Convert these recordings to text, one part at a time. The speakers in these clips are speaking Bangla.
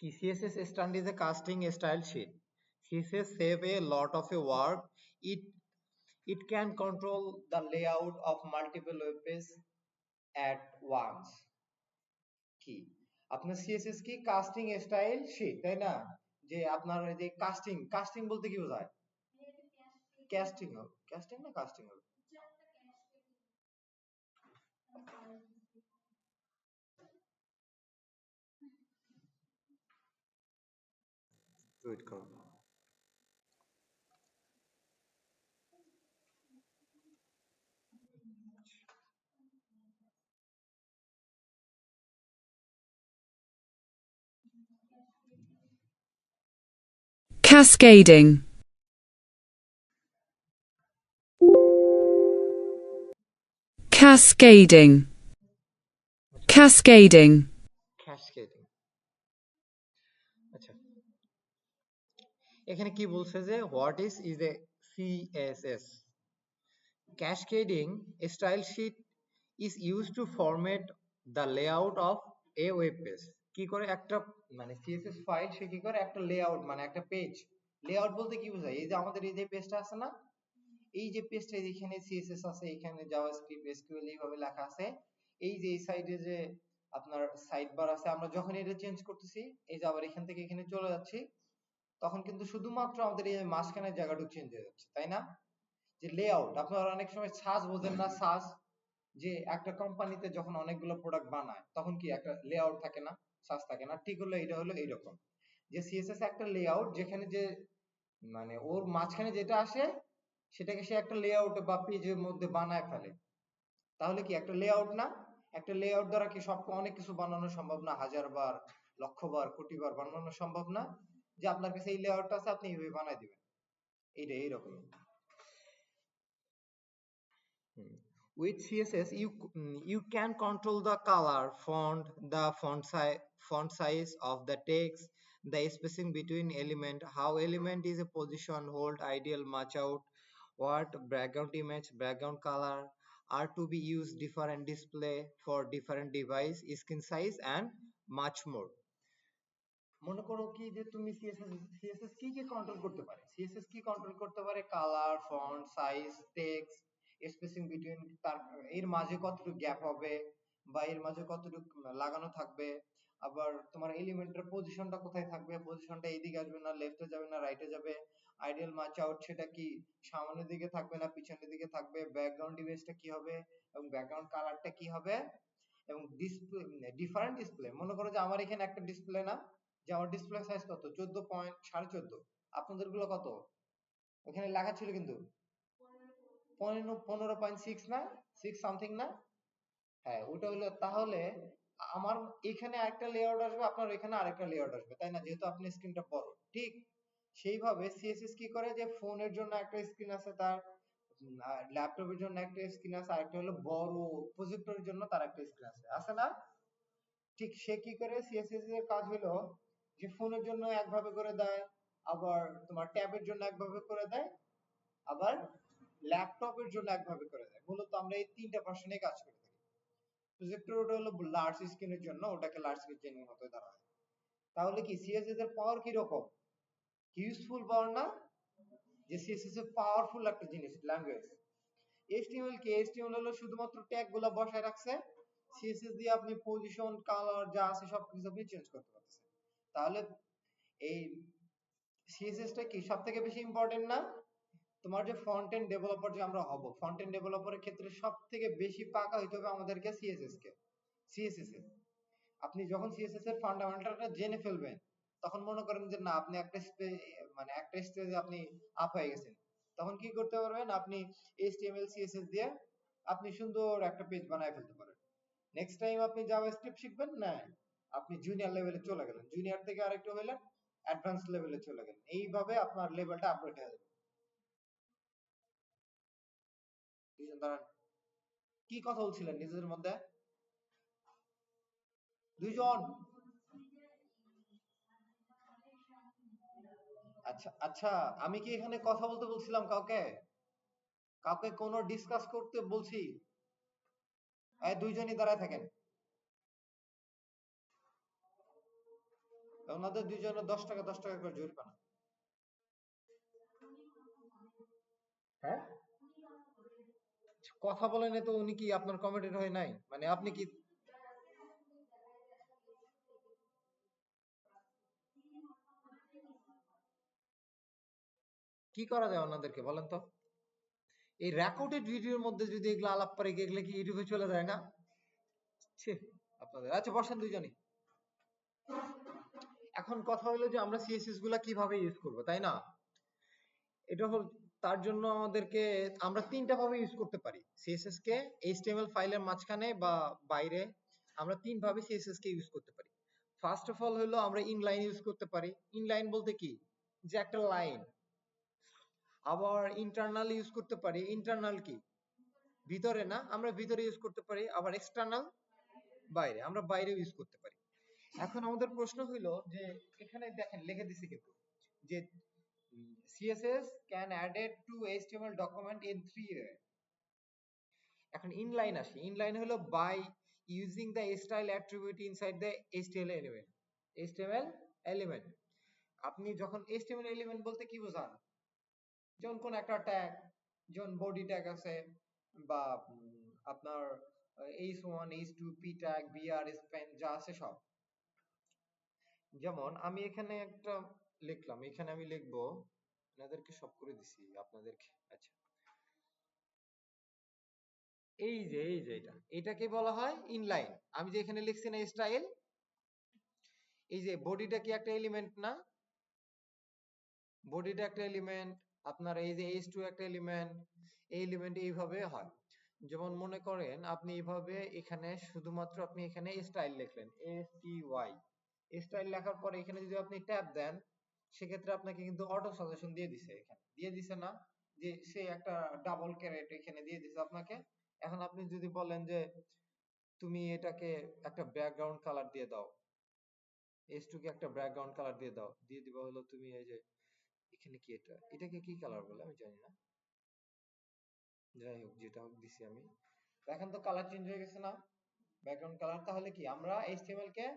CSS stand is a casting style sheet. CSS save a lot of a work. It it can control the layout of multiple web pages at once. কি আপনার সিএসএস কি কাস্টিং স্টাইল শীট তাই না যে আপনার এই যে কাস্টিং কাস্টিং বলতে কি বোঝায় ক্যাস্টিং হবে ক্যাস্টিং না কাস্টিং হবে ওয়েট করো Cascading. Cascading. Cascading. ক্যাসকেডিং আচ্ছা এখানে কি বলছে যে what is a CSS cascading style sheet is used to format the layout of a web page কি করে একটা মানে সিএসএস ফাইল সে কি করে একটা লেআউট মানে একটা পেজ লেআউট বলতে কি বোঝায় এই যে আমাদের এই যে পেজটা আছে না এই যে পেজটা এখানে সিএসএস আছে এখানে জাভাস্ক্রিপ্ট এসকিউএল এইভাবে লেখা আছে এই যে এই সাইডে যে আপনার সাইড বার আছে আমরা যখন এটা চেঞ্জ করতেছি এই যে আবার এখান থেকে এখানে চলে যাচ্ছি তখন কিন্তু শুধুমাত্র আমাদের এই মাঝখানের জায়গাটুকু চেঞ্জ হয়ে যাচ্ছে তাই না যে লেআউট আপনারা অনেক সময় সাজ বোঝেন না সাজ যে একটা কোম্পানিতে যখন অনেকগুলো প্রোডাক্ট বানায় তখন কি একটা লেআউট থাকে না সাজ থাকে না ঠিক হলো এটা হলো এইরকম যে সিএসএস একটা লেআউট যেখানে যে মানে ওর মাঝখানে যেটা আসে সেটাকে সে একটা লেআউট বা পেজের মধ্যে বানায় ফেলে তাহলে কি একটা লেআউট না একটা লেআউট দ্বারা কি সব অনেক কিছু বানানো সম্ভব না হাজার বার লক্ষ বার কোটি বার বানানো সম্ভব না যে আপনার কাছে এই লেআউটটা আছে আপনি এইভাবে বানাই দিবেন এইটা এইরকম with css you can control the color font size of the text the spacing between element how element is a position hold ideal match out what background image background color are to be used different display for different device skin size and much more মনে করো কি যে তুমি সিএসএস কি কি কন্ট্রোল করতে পারে সিএসএস কি কন্ট্রোল করতে পারে colour font size text spacing between তার এর মাঝে কতটুকু গ্যাপ হবে বা এর মাঝে কতটুকু লাগানো থাকবে আবার তোমার এলিমেন্টের পজিশনটা কোথায় থাকবে পজিশনটা এইদিকে আসবে না লেফটে যাবে না রাইটে যাবে আইডিয়াল ম্যাচ আউট সেটা কি সামনের দিকে থাকবে না পিছনের দিকে থাকবে ব্যাকগ্রাউন্ড ইমেজটা কি হবে এবং ব্যাকগ্রাউন্ড কালারটা কি হবে এবং ডিসপ্লে ডিফারেন্ট ডিসপ্লে মনে করো যে আমার এখানে একটা ডিসপ্লে না যে আমার ডিসপ্লে সাইজ কত 14.14.5 আপনাদের গুলো কত ওখানে লেখা ছিল কিন্তু 15.6 না 6 সামথিং না হ্যাঁ ওটা হলো তাহলে আমার এখানে একটা লেআউট আসবে আপনার এখানে আরেকটা লেআউট আসবে তাই না যেহেতু আপনি স্ক্রিনটা বড় ঠিক সেইভাবে সিএসএস কি করে যে ফোনের জন্য একটা স্ক্রিন আছে তার ল্যাপটপের জন্য একটা স্ক্রিন আছে আরেকটা হলো বড় প্রজেক্টরের জন্য তার একটা স্ক্রিন আছে আছে না ঠিক সে কি করে সিএসএস এর কাজ হলো যে ফোনের জন্য একভাবে করে দেয় আবার তোমার ট্যাবের জন্য একভাবে করে দেয় আবার ল্যাপটপের জন্য একভাবে করে দেয় মূলত আমরা এই তিনটা ভার্সনে কাজ করে থাকি প্রজেক্টর ওটা হলো লার্জ স্ক্রিনের জন্য ওটাকে লার্জ স্ক্রিনের মতো ধরা হয় তাহলে কি সিএসএস এর পাওয়ার কি রকম ইউজফুল পাওয়ার না যে সিএসএস এর পাওয়ারফুল একটা জিনিস ল্যাঙ্গুয়েজ এইচটিএমএল কি এইচটিএমএল হলো শুধুমাত্র ট্যাগ গুলা বসায় রাখছে সিএসএস দিয়ে আপনি পজিশন কালার যা আছে সবকিছু আপনি চেঞ্জ করতে পারতেছেন তাহলে এই সিএসএস টা কি সবথেকে বেশি ইম্পর্টেন্ট না তোমার যে ফ্রন্ট এন্ড ডেভেলপার যে আমরা হব ফ্রন্ট এন্ড ডেভেলপারের ক্ষেত্রে সবথেকে বেশি পাকা হইতে হবে আমাদেরকে সিএসএস এ আপনি যখন সিএসএস এর ফান্ডামেন্টালটা জেনে ফেলবেন তখন মনে করেন যে না আপনি একটা মানে একটা স্টেজে আপনি আপ হয়ে গেছেন তখন কি করতে পারবেন আপনি এইচটিএমএল সিএসএস দিয়ে আপনি সুন্দর একটা পেজ বানায় ফেলতে পারেন নেক্সট টাইম আপনি জাভাস্ক্রিপ্ট শিখবেন না আপনি জুনিয়র লেভেলে চলে গেলেন জুনিয়র থেকে আরেকটু হইলেন অ্যাডভান্স লেভেলে চলে গেলেন এইভাবে আপনার লেভেলটা আপগ্রেড হয়ে যাবে দুইজন দাঁড়ান কি কথা বলছিলেন নিজেদের মধ্যে দুইজন আচ্ছা আচ্ছা আমি কি এখানে কথা বলতে বলছিলাম কাউকে কাউকে কোনো ডিসকাস করতে বলছি এই দুইজনই দাঁড়ায় থাকেন ওনাদের দুইজনের 10 টাকা 10 টাকা করে জরিমানা। হ্যাঁ, কথা বলেন তো, উনি কি আপনার কমিটির হয়ে নাই? মানে আপনি কি কি করা যায় ওনাদেরকে বলেন তো? এই রেকর্ডেড ভিডিওর মধ্যে যদি এগুলো আলাপ পারে, এগুলো কি ইউটিউবে চলে যায় না? ছি, আপনাদের আচ্ছা বসেন দুইজনই। এখন কথা হলো যে আমরা সিএসএস গুলা কিভাবে ইউজ করব, তাই না? এটা হল, তার জন্য আমাদেরকে আমরা তিনটা ভাবে ইউজ করতে পারি সিএসএস কে। এইচটিএমএল ফাইলের মাঝখানে বা বাইরে আমরা তিন ভাবে সিএসএস কে ইউজ করতে পারি। ফার্স্ট অফ অল হলো আমরা ইনলাইন ইউজ করতে পারি। ইনলাইন বলতে কি, যে একটা লাইন। আবার ইন্টারনাল ইউজ করতে পারি। ইন্টারনাল কি, ভিতরে না, আমরা ভিতরে ইউজ করতে পারি। আবার এক্সটার্নাল, বাইরে, আমরা বাইরে ইউজ করতে পারি। এখন আমাদের প্রশ্ন হইলো যে এখানে দেখেন লিখে দিছি কিন্তু যে CSS can added to HTML document in 3 way. এখন ইনলাইন আসি। ইনলাইন হলো by using the style attribute inside the HTML element. HTML element, আপনি যখন HTML element বলতে কি বোঝান? যেমন কোন একটা ট্যাগ, যেমন বডি ট্যাগ আছে, বা আপনার h1 h2 p tag br span যা আছে সব। যেমন আমি এখানে একটা লিখলাম, এখানে আমি লিখবো, আপনাদেরকে সব করে দিছি আপনাদেরকে। আচ্ছা, এই যে এটাকে বলা হয় ইনলাইন। আমি যে এখানে লিখছি না স্টাইল, এই যে বডিটা কি একটা এলিমেন্ট না? বডিটা একটা এলিমেন্ট, আপনার এই যে h2 একটা এলিমেন্ট। এই এলিমেন্ট এইভাবে হয়। যেমন মনে করেন আপনি এইভাবে এখানে শুধুমাত্র আপনি এখানে স্টাইল লিখলেন, STY। স্টাইল লেখার পরে এখানে যদি আপনি ট্যাব দেন, সেক্ষেত্রে আপনাকে কিন্তু অটো সাজেশন দিয়ে দিছে, এখানে দিয়ে দিছে না, যে সে একটা ডাবল ক্যারেট এখানে দিয়ে দিছে আপনাকে। এখন আপনি যদি বলেন যে তুমি এটাকে একটা ব্যাকগ্রাউন্ড কালার দিয়ে দাও, S2 কে একটা ব্যাকগ্রাউন্ড কালার দিয়ে দাও, দিয়ে দিবা হলো তুমি এই যে এখানে কি, এটাকে কি কালার বলে আমি জানি না, যাই হোক যেটা হোক দিছি আমি। দেখেন তো কালার চেঞ্জ হয়ে গেছে না, ব্যাকগ্রাউন্ড কালার। তাহলে কি আমরা HTML কে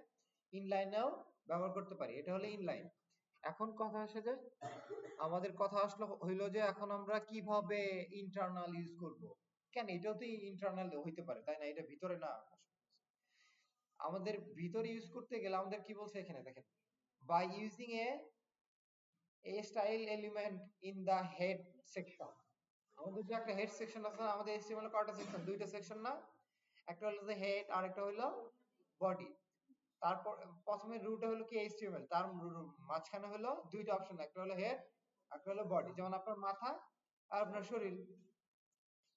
ইনলাইনেও ব্যবহার করতে পারি, এটা হলো ইনলাইন। এখন কথা আসে যে আমাদের কথা আসলো হইলো যে এখন আমরা কিভাবে ইন্টারনাল ইউজ করব। কেন, এটাও তো ইন্টারনাল হইতে পারে, তাই না? এটা ভিতরে না, আমাদের ভিতরে ইউজ করতে গেলে আমাদের কি বলছে এখানে দেখেন, by using a style element in the head section. আমাদের যে একটা হেড সেকশন আছে না, আমাদের HTML এর কয়টা সেকশন? দুইটা সেকশন না? একটা হলো যে হেড আর একটা হলো বডি। তারপর প্রথমে রুট হলো কি HTML, তার মাঝখানে হলো দুইটা অপশন, একটা হলো হেড, একটা হলো বডি। যেমন আপনার মাথা আর আপনার শরীর।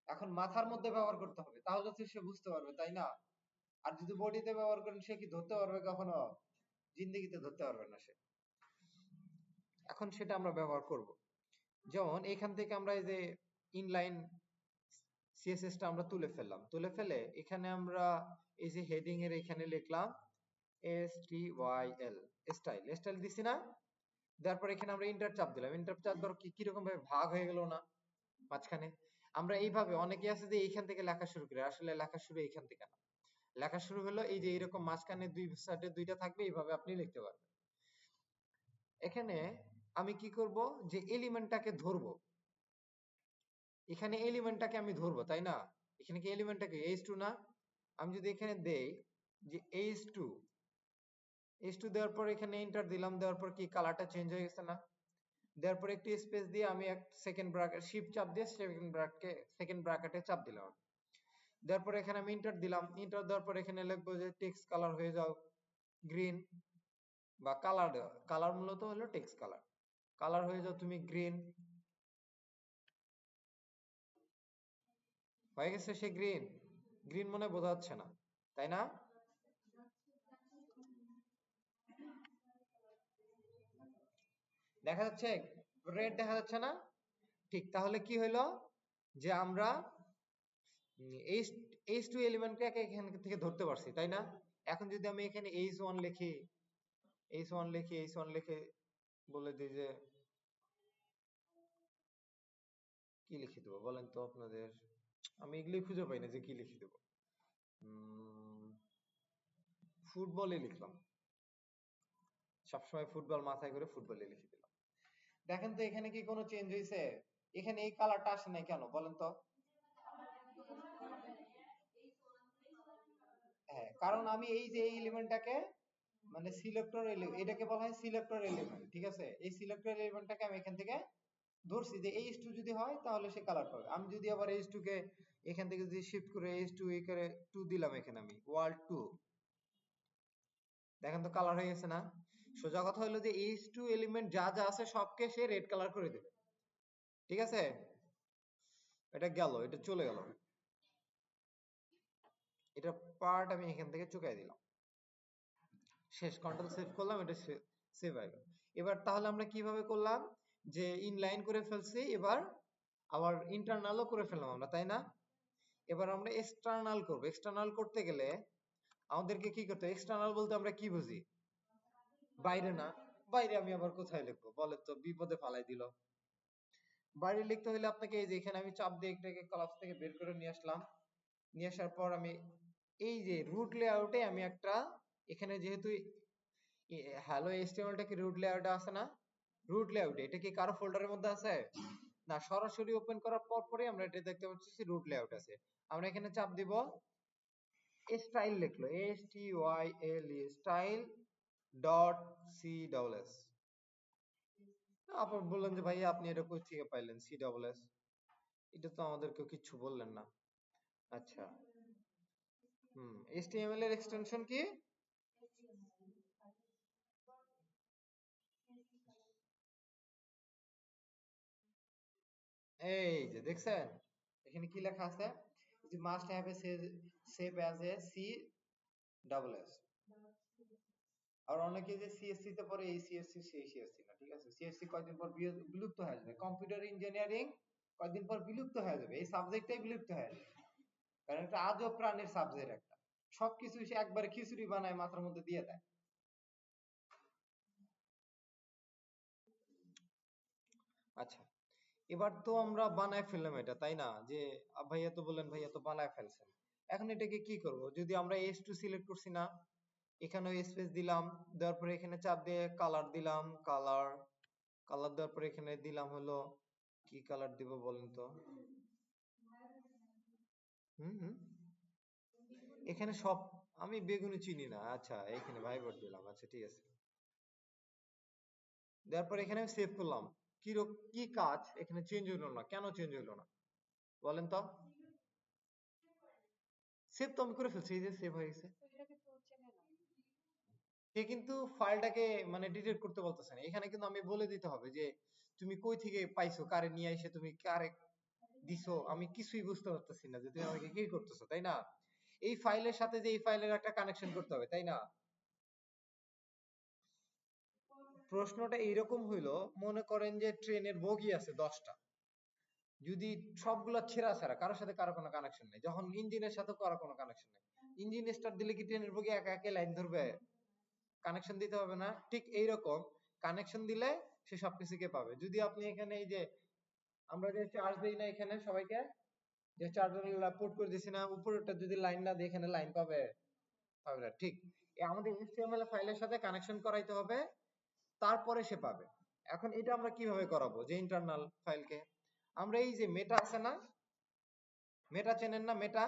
এখন মাথার মধ্যে ব্যবহার করতে হবে, তাহলে তো সে বুঝতে পারবে, তাই না? আর যদি বডিতে ব্যবহার করেন, সে কি ধরতে পারবে কখনো? জিন্দেগিতে ধরতে পারবে না সে। এখন সেটা আমরা ব্যবহার করব। যেমন এখান থেকে আমরা এই যে ইনলাইন সিএসএস টা আমরা তুলে ফেললাম, তুলে ফেলে এখানে আমরা এই যে হেডিং এর এখানে লিখলাম STYL, স্টাইল। স্টাইল দিছি না? তারপর এখানে আমরা ইন্টার চাপ দিলাম। ইন্টার চাপ দেওয়ার কি রকম ভাবে ভাগ হয়ে গেল না মাঝখানে? আমরা এইভাবে, অনেকে আছে যে এইখান থেকে লেখা শুরু করে, আসলে লেখা শুরু এইখান থেকে না। লেখা শুরু হলো এই যে এরকম মাঝখানে দুই সাইডে দুইটা থাকবে, এইভাবে আপনি লিখতে পারবেন। এখানে আমি কি করব, যে এলিমেন্টটাকে ধরবো, এখানে এলিমেন্টটাকে আমি ধরবো, তাই না? এখানে কি এলিমেন্টটাকে h2 না? আমি যদি এখানে দেই যে h2, h2 দেওয়ার পর এখানে এন্টার দিলাম, দেওয়ার পর কি কালারটা চেঞ্জ হয়ে গেছে না? দেওয়ার পর একটি স্পেস দিয়ে আমি এক সেকেন্ড ব্র্যাকেট শিফট চাপ দিয়ে সেকেন্ড ব্র্যাকেটে চাপ দিলাম। দেওয়ার পর এখানে আমি এন্টার দিলাম। এন্টার দেওয়ার পর এখানে লিখবো যে টেক্সট কালার হয়ে যাও গ্রিন, বা কালার, কালার মূলত হলো টেক্সট কালার, কালার হয়ে যাও তুমি গ্রিন। হয়ে গেছে সে গ্রিন। গ্রিন মনে বোঝা যাচ্ছে না, তাই না? দেখা যাচ্ছে রেড, দেখা যাচ্ছে না? ঠিক, তাহলে কি হইলো, যে আমরা H2 এলিমেন্টকে এখান থেকে ধরতে পারছি, তাই না? এখন যদি আমি এখানে H1 লিখি, H1 লিখে বলে দিই যে কি লিখে দেবো বলেন তো আপনাদের, আমি এগুলোই খুঁজে পাই না যে কি লিখে দেবো। ফুটবলই লিখলাম। সবসময় ফুটবল মাথায় করে ফুটবলে লিখে দিলাম। দেখেন তো এখানে কি কোনো চেঞ্জ হয়েছে? এখানে এই কালারটা আসে নাই কেন বলেন তো? হ্যাঁ, কারণ আমি এই যে এই এলিমেন্টটাকে মানে সিলেক্টর এলিমেন্ট, এটাকে বলা হয় সিলেক্টর এলিমেন্ট, ঠিক আছে? এই সিলেক্টর এলিমেন্টটাকে আমি এখান থেকে ধরছি যে H2 যদি হয় তাহলে সে কালার পাবে। আমি যদি আবার H2 কে এখান থেকে যদি শিফট করে H2 এ করে 2 দিলাম, এখানে আমি ওয়ার্ল্ড 2, দেখেন তো কালার হয়ে গেছে না? সোজা কথা হলো যে H2 এলিমেন্ট যা যা আছে সবকে সে রেড কালার করে দেবে, ঠিক আছে? এটা গেল, এটা চলে গেল, এটা পার্ট আমি এখান থেকে চুকাই দিলাম, শেষ। কন্ট্রোল সেভ করলাম, এটা সেভ হয়ে গেল। এবার তাহলে আমরা কিভাবে করলাম যে ইনলাইন করে ফেলছি, এবার আবার ইন্টারনালও করে ফেললাম আমরা, তাই না? এবার আমরা এক্সটার্নাল করব। এক্সটার্নাল করতে গেলে আমাদেরকে কি করতে হবে? এক্সটার্নাল বলতে আমরা কি বুঝি? বাইরে না? বাইরে আমি আবার কোথায় লিখবো বলে তো, বিপদে ফালাই দিল। বাইরে লিখতে হলে আপনাকে এই যে এখানে আমি চাপ দিয়ে এটাকে কলাপস থেকে বের করে নিয়ে আসলাম। নিয়ে আসার পর আমি এই যে রুট লেআউটে আমি একটা, এখানে যেহেতু হ্যালো এইচটিএমএলটা কি রুট লেআউটে আছে না? রুট লেআউটে এটা কি কারো ফোল্ডারের মধ্যে আছে? না, সরাসরি ওপেন করার পর পরে আমরা এটা দেখতে পাচ্ছি রুট লেআউট আছে। আমরা এখানে চাপ দিব, স্টাইল লিখলো, STYLE স্টাইল ডট CSS। আপনার বললেন যে ভাইয়া আপনি এটা কই থেকে পাইলেন CSS? এটা তো আমাদেরকে কিছু বললেন না। আচ্ছা, HTML এর এক্সটেনশন কি? এই যে দেখছেন এখানে কি লেখা আছে, যে must have a save as a CSS। আর অনেকে যে সিএসসি তে পড়ে, এই সিএসসি সেই সিএসসি না, ঠিক আছে? সিএসসি কয়দিন পর বিলুপ্ত হয়ে যাবে, কম্পিউটার ইঞ্জিনিয়ারিং কয়দিন পর বিলুপ্ত হয়ে যাবে, এই সাবজেক্টটাই বিলুপ্ত হয়ে যাবে। কারণ এটা আজও প্রাণের সাবজেক্ট একটা, সবকিছু সে একবারে খিচুড়ি বানায় মাথার মধ্যে দিয়ে দেয়। আচ্ছা, এবার তো আমরা বানায় ফেললাম এটা, তাই না? যে ভাইয়া তো বললেন ভাইয়া তো বানায় ফেলছেন, এখন এটাকে কি করব? যদি আমরা H2 সিলেক্ট করছি না, এখানে স্পেস দিলাম, দেওয়ার পরে এখানে চাপ দিয়ে কালার দিলাম, কালার, কালার দেওয়ার পরে এখানে দিলাম হলো, কি কালার দিব বলেন তো? হুম হুম এখানে সব, আমি বেগুনি চিনি না। আচ্ছা, এখানে ভাইবার দিলাম, আচ্ছা ঠিক আছে। দেওয়ার পরে এখানে আমি সেভ করলাম। কি কাজ এখানে চেঞ্জ হলো না? কেন চেঞ্জ হলো না বলেন তো? সেভ তো আমি করে ফেলছি, এই যে সেভ হয়ে গেছে। সে কিন্তু ফাইলটাকে মানে ডিলিট করতে বলতেছে না। এখানে কিন্তু আমি বলে দিতে হবে যে তুমি কই থেকে পাইছো, কারে নিয়ে এসে তুমি কারে দিছো, আমি কিছুই বুঝতে পারতেছি না যে তুমি আমাকে কি করতেছো, তাই না? এই ফাইলের সাথে যে এই ফাইলের একটা কানেকশন করতে হবে, তাই না? প্রশ্নটা এইরকম হইলো, মনে করেন যে ট্রেনের বগি আছে 10টা, যদি সবগুলা ছেঁড়া ছাড়া, কারোর সাথে কারো কোনো কানেকশন নেই, যখন ইঞ্জিনের সাথে কারো কোনো কানেকশন নেই, ইঞ্জিন স্টার্ট দিলে কি ট্রেনের বগি একা একা লাইন ধরবে? কানেকশন দিতে হবে না? ঠিক এইরকম কানেকশন দিলে সে সবকিছুকে পাবে। যদি আপনি এখানে এই যে আমরা যে চার্জ দিই না এখানে সবাইকে, যে চার্জার পোর্ট করে দিছি না, উপরেরটা যদি লাইন না দিয়ে এখানে লাইন পাবে? পাবে না। ঠিক আমাদের HTML ফাইলের সাথে কানেকশন করাইতে হবে, তারপরে সে পাবে। এখন এটা আমরা কিভাবে করাবো? যে ইন্টারনাল ফাইলকে আমরা এই যে মেটা আছে না, মেটা চেনেন না? মেটা,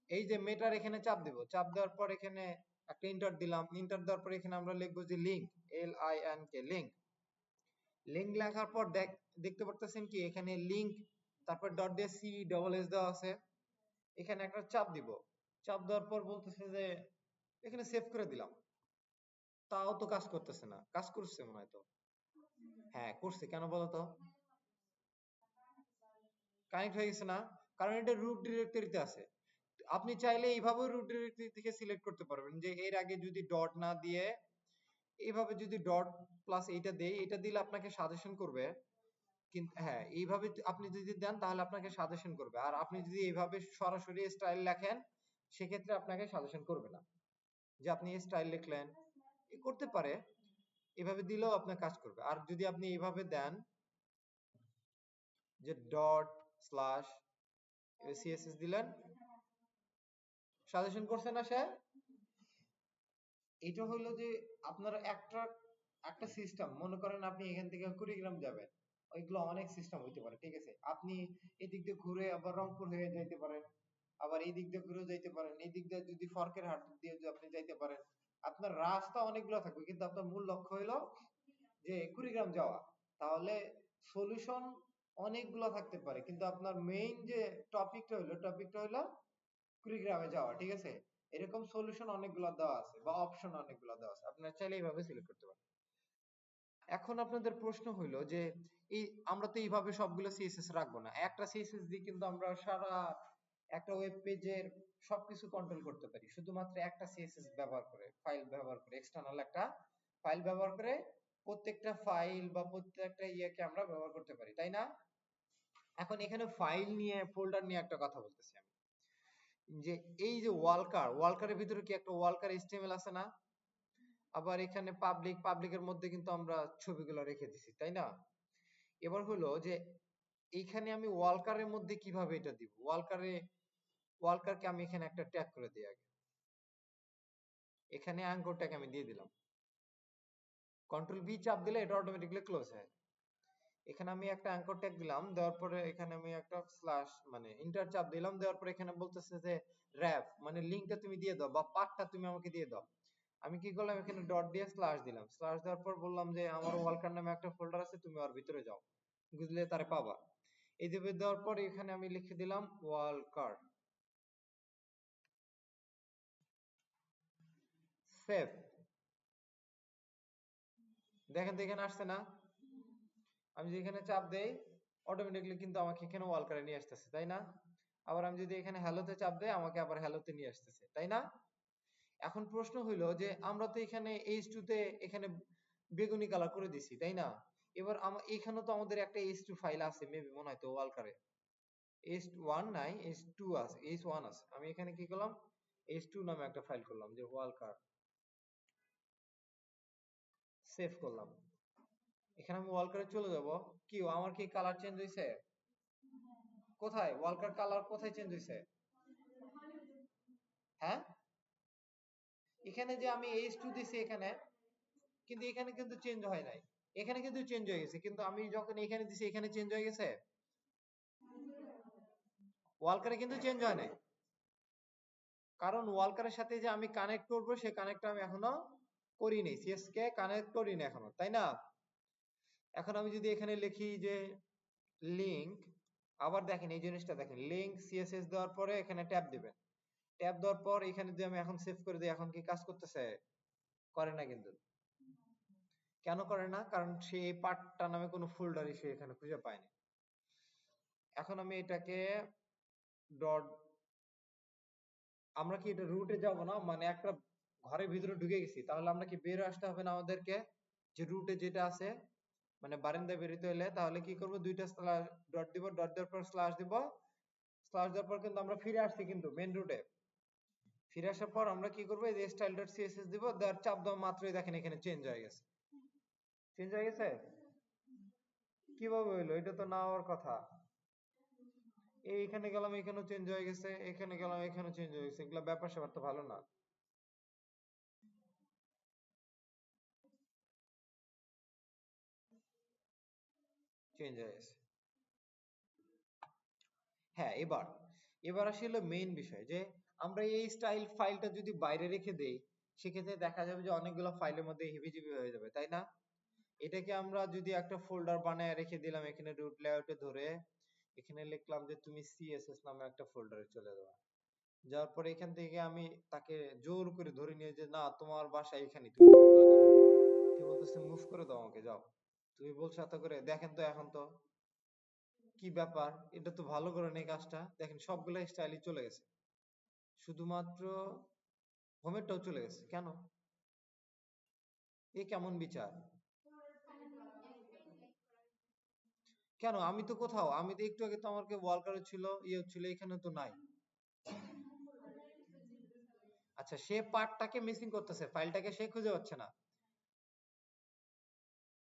এই যে মেটার এখানে চাপ দিব, চাপ দেওয়ার পর এখানে একটা ইন্টার দিলাম, ইন্টার দেওয়ার পর এখানে আমরা লিখবো যে লিংক, LINK, লিংক। লিংক লেখার পর দেখতে পারতেছেন কি এখানে লিংক, তারপর ডট দিয়ে CSS দেওয়া আছে, এখানে একটা চাপ দিব। চাপ দেওয়ার পর বলতেছে যে এখানে সেভ করে দিলাম, তাও তো কাজ করতেছে না। কাজ করছে মনে হয় তো? হ্যাঁ করছে, কেন বলো তো? কানেক্ট হয়ে গেছে না? কারণ এটা রুট ডিরেক্টরিতে আছে। আপনি চাইলে এইভাবে রুট ডিরেক্টরি থেকে সিলেক্ট করতে পারবেন, যে এর আগে যদি ডট না দিয়ে এইভাবে যদি ডট প্লাস এইটা দেই, এটা দিলে আপনাকে সাজেশন করবে। কিন্তু হ্যাঁ, এইভাবে আপনি যদি দেন তাহলে আপনাকে সাজেশন করবে, আর আপনি যদি এইভাবে সরাসরি স্টাইল লেখেন সেক্ষেত্রে আপনাকে সাজেশন করবে না। যে আপনি স্টাইল লিখলেন, করতে পারে, এভাবে দিলেও আপনার কাজ করবে। আর যদি আপনি এইভাবে দেন যে ডট স্ল্যাশ CSS দিলেন, সাজেশন করছে না সে? এটা হলো যে আপনার একটা একটা সিস্টেম, মনে করেন আপনি এখান থেকে কুড়িগ্রাম যাবেন, ওইগুলো অনেক সিস্টেম হইতে পারে, ঠিক আছে? আপনি এদিক দিয়ে ঘুরে আবার রংপুর হয়ে যাইতে পারেন, আবার এই দিক দিয়ে ঘুরে যাইতে পারেন, এই দিক দিয়ে যদি ফরকের হাট দিয়ে যদি আপনি যাইতে পারেন, আপনার রাস্তা অনেকগুলো থাকবে, কিন্তু আপনার মূল লক্ষ্য হলো যে কুড়িগ্রাম যাওয়া। তাহলে সলিউশন অনেকগুলো থাকতে পারে, কিন্তু আপনার মেইন যে টপিকটা হলো কুড়িগ্রামে যাওয়া, ঠিক আছে? এরকম সলিউশন অনেকগুলো দেওয়া আছে বা অপশন অনেকগুলো দেওয়া আছে, আপনারা চাইলে এইভাবে সিলেক্ট করতে পারেন। এখন আপনাদের প্রশ্ন হইলো যে এই আমরা তো এইভাবে সবগুলো সিএসএস রাখবো না, একটা সিএসএস দিয়ে কিন্তু আমরা সারা একটা ওয়েব পেজের সবকিছু কন্ট্রোল করতে পারি শুধুমাত্র একটা সিএসএস ব্যবহার করে, ফাইল ব্যবহার করে, এক্সটার্নাল একটা ফাইল ব্যবহার করে প্রত্যেকটা ফাইল বা প্রত্যেকটা ইয়েকে আমরা ব্যবহার করতে পারি, তাই না? এখন এখানে ফাইল নিয়ে ফোল্ডার নিয়ে একটা কথা বলতেছি আমি, যে এই যে ওয়ালকারের ভিতরে কি একটা ওয়ালকার এইচটিএমএল আছে না? আবার এখানে পাবলিকের মধ্যে কিন্তু আমরা ছবিগুলো রেখে দিছি, তাই না? এবার হলো যে এইখানে আমি ওয়ালকারের মধ্যে কিভাবে এটা দিব, ওয়ালকারকে আমি এখানে একটা ট্যাগ করে দিই আগে, এখানে অ্যাঙ্কর ট্যাগ আমি দিয়ে দিলাম, কন্ট্রোল বি চাপ দিলে এটা অটোমেটিক্যালি ক্লোজ হয়। এখানে আমি একটা অ্যাঙ্কর ট্যাগ দিলাম, দেওয়ার পরে এখানে আমি একটা স্ল্যাশ মানে ইন্টার চাপ দিলাম, দেওয়ার পরে এখানে বলতেছে যে র‍্যাপ মানে লিংকটা তুমি দিয়ে দাও বা পাথটা তুমি আমাকে দিয়ে দাও। আমি কি করলাম, এখানে ডট দিয়ে স্ল্যাশ দিলাম, স্ল্যাশ দেওয়ার পর বললাম যে আমার ওয়ালকার নামে একটা ফোল্ডার আছে, তুমি ওর ভিতরে যাও, বুঝলে তারে পাবা। এই যে দেওয়ার পর এখানে আমি লিখে দিলাম ওয়ালকার সেভ, দেখেন তো এখানে আসছে না? আমি যদি এখানে চাপ দেই অটোমেটিক্যালি কিন্তু আমাকে এখানে ওয়ালকারে নিয়ে আসতেছে, তাই না? আবার আমি যদি এখানে হ্যালোতে চাপ দেই আমাকে আবার হ্যালোতে নিয়ে আসতেছে, তাই না? এখন প্রশ্ন হইলো যে আমরা তো এখানে H2 তে এখানে বেগুনি কালার করে দিছি, তাই না? এবার এখানে তো আমাদের একটা H2 ফাইল আছে, মেবি মনে হয় তো ওয়ালকারে H1 নাই, H2 আছে, H1 আছে। আমি এখানে কি করলাম, H2 নামে একটা ফাইল করলাম, যে ওয়ালকার সেভ করলাম। এখানে আমি ওয়ালকারে চলে যাব, কি আমার কি কালার চেঞ্জ হইছে? কোথায় ওয়ালকার কালার কোথায় চেঞ্জ হইছে? হ্যাঁ, এখানে যে আমি H2 দিছি এখানে, কিন্তু এখানে কিন্তু চেঞ্জ হয় নাই, এখানে কিন্তু চেঞ্জ হয়ে গেছে, কিন্তু আমি যখন এখানে দিছি এখানে চেঞ্জ হয়ে গেছে, ওয়ালকারে কিন্তু চেঞ্জ হয় নাই, কারণ ওয়ালকারের সাথে যে আমি কানেক্ট করব সেই কানেক্টটা আমি এখনো করিনি, সিএস কে কানেক্ট করিনি এখনো, তাই না? এখন আমি যদি এখানে লিখি যে লিংক, আবার দেখেন এই জিনিসটা দেখেন, লিংক সিএসএস দেওয়ার পরে এখানে ট্যাব দিবেন, ট্যাব দেওয়ার পর এখানে যদি আমি এখন সেভ করে দিই, এখন কি কাজ করতেছে? করে না কিন্তু। কেন করে না? কারণ সে এই পার্টটা নামে কোনো ফোল্ডারই সে এখানে খুঁজে পায়নি। এখন আমি এটাকে ডট, আমরা কি এটা রুটে যাব না, মানে একটা ঘরের ভিতরে ঢুকে গেছি, তাহলে আমরা কি বের আসতে হবে না আমাদেরকে, যে রুটে যেটা আছে, মানে বারান্দায় বেরোতে হলে তাহলে কি করব, দুইটা স্ল্যাশ ডট দিব, ডট দেওয়ার পর স্ল্যাশ দিব, স্ল্যাশ দেওয়ার পর কিন্তু আমরা ফিরে আসছি কিন্তু মেন রুটে। ফিরে আসার পর আমরা কি করব, এই যে স্টাইল ডট সিএসএস দিব, দেওয়ার চাপ দেওয়া মাত্রই দেখেন এখানে চেঞ্জ হয়ে গেছে, চেঞ্জ হয়ে গেছে। কিভাবে হইলো? এটা তো না হওয়ার কথা। এইখানে গেলাম এখানেও চেঞ্জ হয়ে গেছে, এখানে গেলাম এখানেও চেঞ্জ হয়ে গেছে, এগুলা ব্যাপার স্যাপার তো ভালো না। চেঞ্জ হয়ে গেছে। হ্যাঁ, এবার এবার আসি হলো মেইন বিষয়, যে আমরা এই স্টাইল ফাইলটা যদি বাইরে রেখে দেই, সেক্ষেত্রে দেখা যাবে যে অনেকগুলো ফাইলের মধ্যে হিবিজিবি হয়ে যাবে, তাই না? এটাকে আমরা যদি একটা ফোল্ডার বানায় রেখে দিলাম, এখানে রুট লেআউটে ধরে এখানে লিখলাম যে তুমি সিএসএস নামে একটা ফোল্ডারে চলে যাও, যাওয়ার পরে এখান থেকে আমি তাকে জোর করে ধরে নিয়ে, যে না তোমার বাসা এখানে, তুমি চলে যাও, কি বলতেছে মুভ করে দাও আমাকে, যাও, তুমি বলছো এত করে, দেখেন তো এখন তো কি ব্যাপার, এটা তো ভালো করে নেই কাজটা, দেখেন সবগুলো স্টাইলই চলে গেছে, শুধুমাত্র হোমেরটাও চলে গেছে, কেন? এ কেমন বিচার? কেন? আমি তো কোথাও, আমি তো একটু আগে তো আমাকে ওয়ালকারে ছিল, ইয়ে ছিল, এখানে তো নাই। আচ্ছা, সে পার্টটাকে মিসিং করতেছে, ফাইলটাকে সে খুঁজে পাচ্ছে না।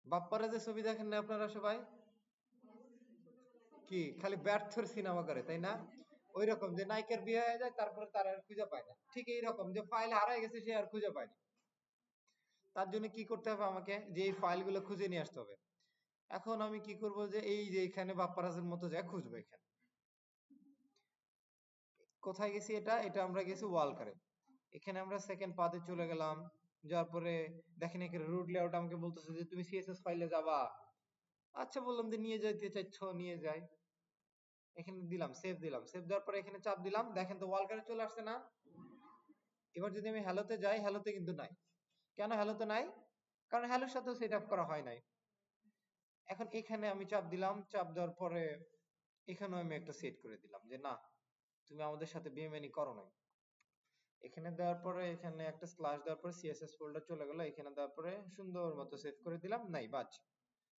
বাপ্পারা যে ছবি দেখেন না আপনারা সবাই, কি খালি ব্যর্থর সিনেমা করে, তাই না? ওই রকম, যে নায়িকার বিয়ে হয়ে যায় তারপরে তার আর খুঁজে পায় না, ঠিক এই রকম, যে ফাইল হারায় গেছে সে আর খুঁজে পায় না। তার জন্য কি করতে হবে আমাকে, যে এই ফাইলগুলো খুঁজে নিয়ে আসতে হবে। এখন আমি কি করব, যে এই যে এখানে বাপ্পারাজের মতো যা খুঁজবো, এখানে কোথায় গেছি, এটা আমরা গেছি ওয়ালকারে। এখানে আমরা সেকেন্ড পাথে চলে গেলাম। যাওয়ার পরে দেখেন এখানে রুট লেআউট আমাকে বলতেছে যে তুমি সিএসএস ফাইলে যাবা। আচ্ছা বললাম যে নিয়ে যাইতে চাইছো নিয়ে যাই। এখানে দিলাম সেভ, সেভ দেওয়ার পরে এখানে চাপ দিলাম, দেখেন তো ওয়ালকারে চলে আসছে না। এবার যদি আমি হ্যালোতে যাই, হ্যালোতে কিন্তু নাই। কেন হ্যালোতে নাই? কারণ হ্যালোর সাথেও সেট আপ করা হয় নাই। এখন এখানে আমি চাপ দিলাম, চাপ দেওয়ার পরে এখানেও আমি একটা সেট করে দিলাম যে না, তুমি আমাদের সাথে বেইমানি করো নাই। এখানে দেওয়ার পরে এখানে একটা স্ল্যাশ দেওয়ার পরে সিএসএস ফোল্ডার চলে গেল। এখানে দেওয়ার পরে সুন্দর মতো সেভ করে দিলাম, নাই বাজ।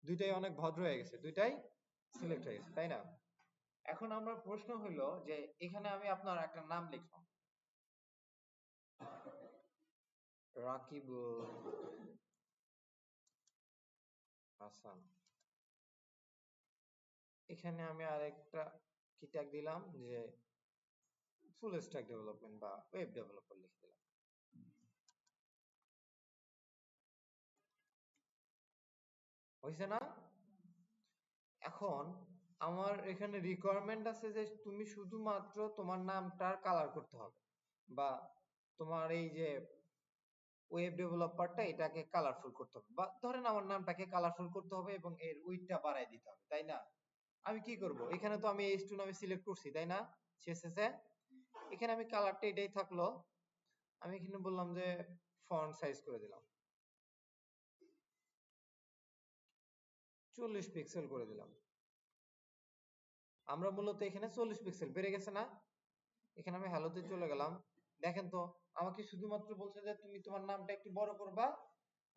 দুইটাই অনেক ভদ্র হয়ে গেছে, দুইটাই সিলেক্ট হয়ে গেছে, তাই না? এখন আমার প্রশ্ন হলো যে এখানে আমি আপনার একটা নাম লিখলাম, রাকিবুল হাসান। এখানে আমি আরেকটা কি ট্যাগ দিলাম, যে ফুল স্ট্যাক ডেভেলপমেন্ট বা ওয়েব ডেভেলপার লিখে দিলাম। হয়েছে না? এখন আমার এখানে রিকোয়ারমেন্ট আছে যে তুমি শুধুমাত্র তোমার নামটার কালার করতে হবে, বা তোমার এই যে ওয়েব ডেভেলপারটা এটাকে কালারফুল করতে হবে, বা ধরেন আমার নামটাকে কালারফুল করতে হবে এবং এর উইডথটা বাড়ায় দিতে হবে, তাই না? আমি কি করব, এখানে তো আমি H2 নামে সিলেক্ট করছি, তাই না? শেষে এখানে আমি কালারটা এটাই থাকলো। আমি এখানে বললাম যে ফন্ট সাইজ করে দিলাম 40 পিক্সেল করে দিলাম। আমরা মূলত এখানে 40 পিক্সেল বেড়ে গেছে না? এখানে আমি হ্যালোতে চলে গেলাম। দেখেন তো আমাকে শুধুমাত্র বলছে যে তুমি তোমার নামটা একটু বড় করবা,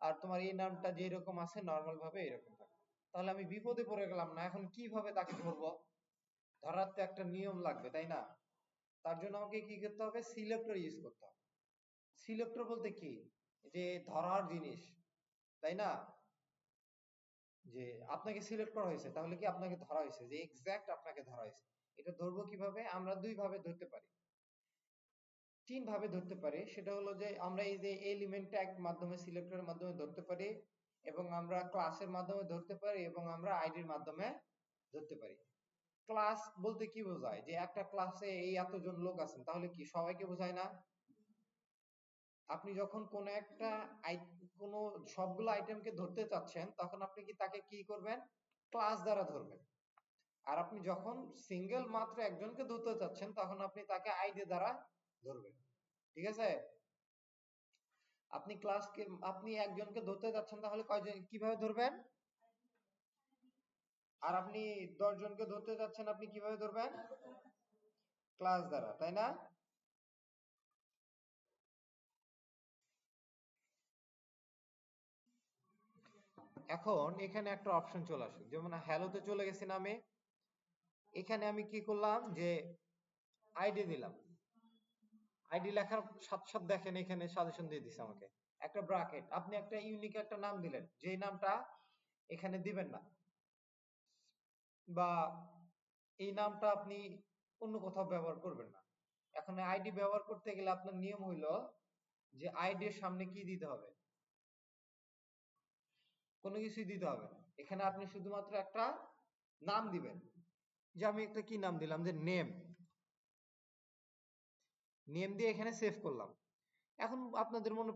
আর তোমার এই নামটা যেরকম আছে নরমাল ভাবে এরকম থাকবে। তাহলে আমি বিপদে পড়ে গেলাম না, এখন কিভাবে তাকে ধরবো? ধরার তো একটা নিয়ম লাগবে, তাই না? তার জন্য আমাকে কি করতে হবে, সিলেক্টর ইউজ করতে হবে। সিলেক্টর বলতে কি, যে ধরার জিনিস, তাই না? যে আপনাকে সিলেক্ট করা হয়েছে, তাহলে কি আপনাকে ধরা হয়েছে, যে এক্সাক্ট আপনাকে ধরা হয়েছে। এটা ধরবো কিভাবে, আমরা দুই ভাবে ধরতে পারি, তিন ভাবে ধরতে পারি। সেটা হলো যে আমরা এই যে এলিমেন্ট ট্যাগ মাধ্যমে, সিলেক্টরের মাধ্যমে ধরতে পারি, এবং আমরা ক্লাসের মাধ্যমে ধরতে পারি, এবং আমরা আইডির মাধ্যমে ধরতে পারি। ক্লাস বলতে কি বোঝায়, যে একটা ক্লাসে এই এতজন লোক আছেন, তাহলে কি সবাইকে বোঝায় না? আপনি যখন কোন একটা কোন সবগুলো আইটেমকে ধরতে চাচ্ছেন, তখন আপনি কি তাকে কি করবেন, ক্লাস দ্বারা ধরবেন। আর আপনি যখন সিঙ্গেল মাত্র একজনকে ধরতে চাচ্ছেন, তখন আপনি তাকে আইডি দ্বারা ধরবেন। ঠিক আছে? আপনি ক্লাসকে, আপনি একজনকে ধরতে যাচ্ছেন, তাহলে কয়জন, কিভাবে ধরবেন? আর আপনি 10 জনকে ধরতে যাচ্ছেন, আপনি কিভাবে ধরবেন? ক্লাস দ্বারা, তাই না? এখন এখানে একটা অপশন চলে আসে, যেমন হ্যালোতে চলে গেছি না আমি। এখানে আমি কি করলাম, যে আইডি দিলাম। আইডি লেখার সাথে সাথে দেখেন এখানে সাজেশন দিয়ে দিছে আমাকে একটা ব্র্যাকেট। আপনি একটা ইউনিক একটা নাম দিলেন, যে নামটা এখানে দিবেন না, বা এই নামটা আপনি অন্য কোথাও ব্যবহার করবেন না। এখন আইডি ব্যবহার করতে গেলে আপনার নিয়ম হইলো যে আইডি এর সামনে কি দিতে হবে, কোনো কিছুই দিতে হবে না। এখানে আপনি শুধুমাত্র একটা নাম দিবেন, যে আমি একটা কি নাম দিলাম, যে নেম। নেম দিয়ে এখানে সেভ করলাম। এখন আপনাদের মনে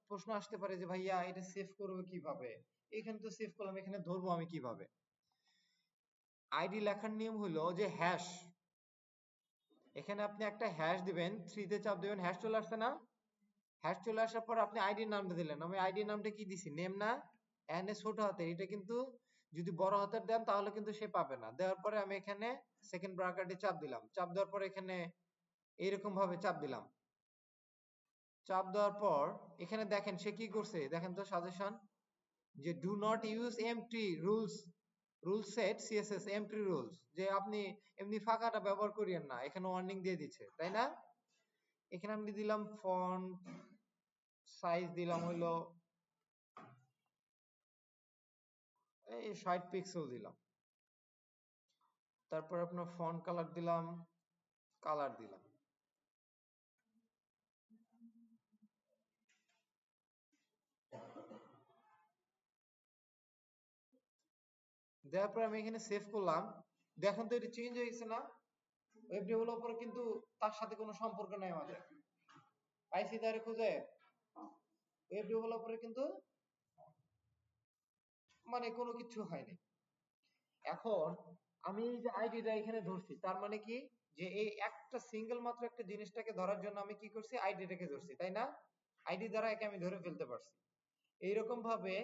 প্রশ্ন আসতে পারে যে ভাইয়া এটা সেভ করবো কিভাবে? এখানে তো সেভ করলাম, এখানে ধরবো আমি কিভাবে? আইডি লেখার নিয়ম হলো যে হ্যাশ। এখানে আপনি একটা হ্যাশ দিবেন, 3 তে চাপ দিবেন, হ্যাশ চলে আসছে না? হ্যাশ চলে আসার পর আপনি আইডির নামটা দিলেন। আমি আইডির নামটা কি দিছি, নেম না? এন এ ছোট হাতের, এটা কিন্তু যদি বড় হাতের দেন তাহলে কিন্তু সে পাবে না। দেওয়ার পরে আমি এখানে সেকেন্ড ব্র্যাকেটে চাপ দিলাম। চাপ দেওয়ার পরে এখানে এইরকম ভাবে চাপ দিলাম। চাপ দেওয়ার পর এখানে দেখেন সে কি করছে, দেখেন তো সাজেশন, যে do not use empty rules, rule set CSS empty rules, যে আপনি এমনি ফাঁকাটা ব্যবহার করিয়েন না, এখানে ওয়ার্নিং দিয়ে দিচ্ছে, তাই না? এখানে আমি দিলাম ফন্ট সাইজ, দিলাম হইলো এই 60 পিক্সেল দিলাম। তারপর আপনার ফন্ট কালার দিলাম, কালার দিলাম। দেওয়ার পর আমি এখানে সেভ করলাম। দেখুন তো এটা চেঞ্জ হয়ে গেছে না? ওয়েব ডেভেলপার কিন্তু তার সাথে কোনো সম্পর্ক নাই আমাদের। পাইছি তারে খুঁজে? ওয়েব ডেভেলপারে কিন্তু মানে কোনো কিছু হয়নি। এখন আমি এই যে আইডিটা এখানে ধরছি, তার মানে কি যে এই একটা সিঙ্গেল মাত্র একটা জিনিসটাকে ধরার জন্য আমি কি করছি, আইডিটাকে ধরছি, তাই না? আইডি দ্বারা একে আমি ধরে ফেলতে পারছি। এইরকম ভাবে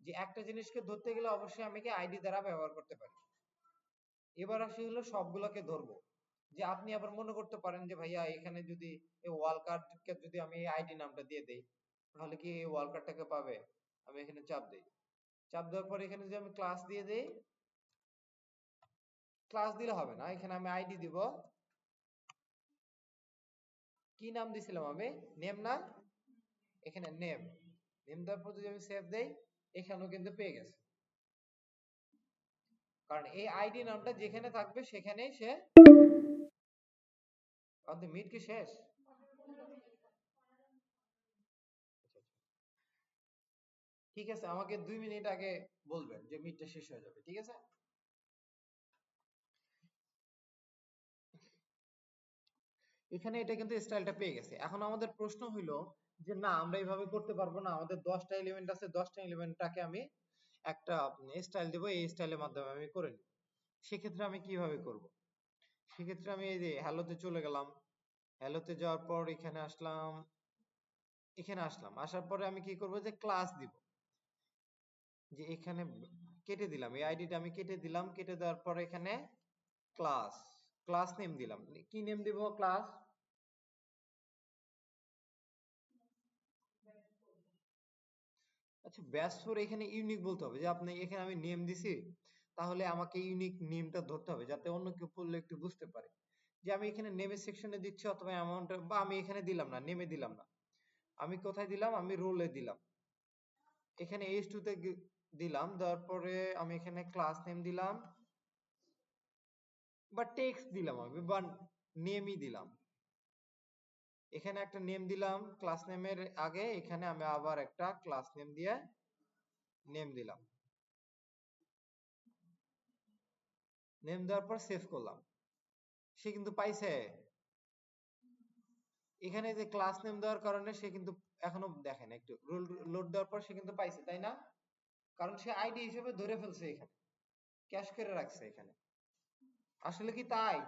যে একটা জিনিসকে ধরতে গেলে অবশ্যই আমি কি আইডি দ্বারা ব্যবহার করতে পারি। এবার আসি হলো সবগুলোকে ধরবো। যে আপনি আবার মনে করতে পারেন যে ভাইয়া এখানে যদি এই ওয়াল কার্ডকে যদি আমি এই আইডি নামটা দিয়ে দেই, তাহলে কি এই ওয়াল কার্ডটাকে পাবে? আমি এখানে চাপ দেই, চাপ দেওয়ার পর এখানে যদি আমি ক্লাস দিয়ে দেই, ক্লাস দিলে হবে না, এখানে আমি আইডি দিব। কি নাম দিছিলাম আমি? নেম না? এখানে নেম, নেম দেওয়ার পর যদি আমি সেভ দেই, এখানেও কিন্তু পেয়ে গেছে। কারণ এই আইডি নামটা যেখানে থাকবে সেখানেই সে। আমাদের মিট কি শেষ? ঠিক আছে, আমাকে 2 মিনিট আগে বলবেন যে মিটটা শেষ হয়ে যাবে, ঠিক আছে? এখানে এটা কিন্তু স্টাইলটা পেয়ে গেছে। এখন আমাদের প্রশ্ন হইলো যে না, আমরা এইভাবে করতে পারবো না, আমাদের 10টা এলিমেন্ট আছে, 10টা এলিমেন্টটাকে আমি একটা স্টাইল দেবো, এই স্টাইলের মাধ্যমে আমি করে নিই। সেক্ষেত্রে আমি কিভাবে করব? সেক্ষেত্রে আমি এই যে হ্যালোতে চলে গেলাম, হ্যালোতে যাওয়ার পর এখানে আসলাম, এখানে আসলাম, আসার পরে আমি কি করব যে ক্লাস দিব। যে এখানে কেটে দিলাম, এই আইডিটা আমি কেটে দিলাম, কেটে দেওয়ার পর এখানে ক্লাস, ক্লাস নেম দিলাম। কি নেম দিব? ক্লাস। আচ্ছা, ব্যাস ফোর এখানে ইউনিক বলতে হবে, যে আপনি এখানে আমি নেম দিছি, তাহলে আমাকে ইউনিক নেমটা ধরতে হবে যাতে অন্য কেউ পড়লে একটু বুঝতে পারে যে আমি এখানে নেমের সেকশনে দিচ্ছি, অথবা অ্যামাউন্ট, বা আমি এখানে দিলাম না, নেমে দিলাম না, আমি কোথায় দিলাম? আমি রোলে দিলাম। এখানে h2 তে দিলাম, দেওয়ার পরে আমি এখানে ক্লাস নেম দিলাম, বা টেক্সট দিলাম আমি, বা নেমই দিলাম। এখানে একটা নেম দিলাম ক্লাস নেমের আগে, এখানে আমি আবার একটা ক্লাস নেম দিয়ে নেম দিলাম। নেম দেওয়ার পর সেভ করলাম। সে কিন্তু পাইছে। এখানে যে ক্লাস নেম দেওয়ার কারণে সে কিন্তু এখনো দেখেন একটু রোল লোড দেওয়ার পর সে কিন্তু পাইছে, তাই না? কারণ সে আইডি হিসেবে ধরে ফেলছে, এখানে ক্যাশ করে রাখছে এখানে। আসলে কি তাই?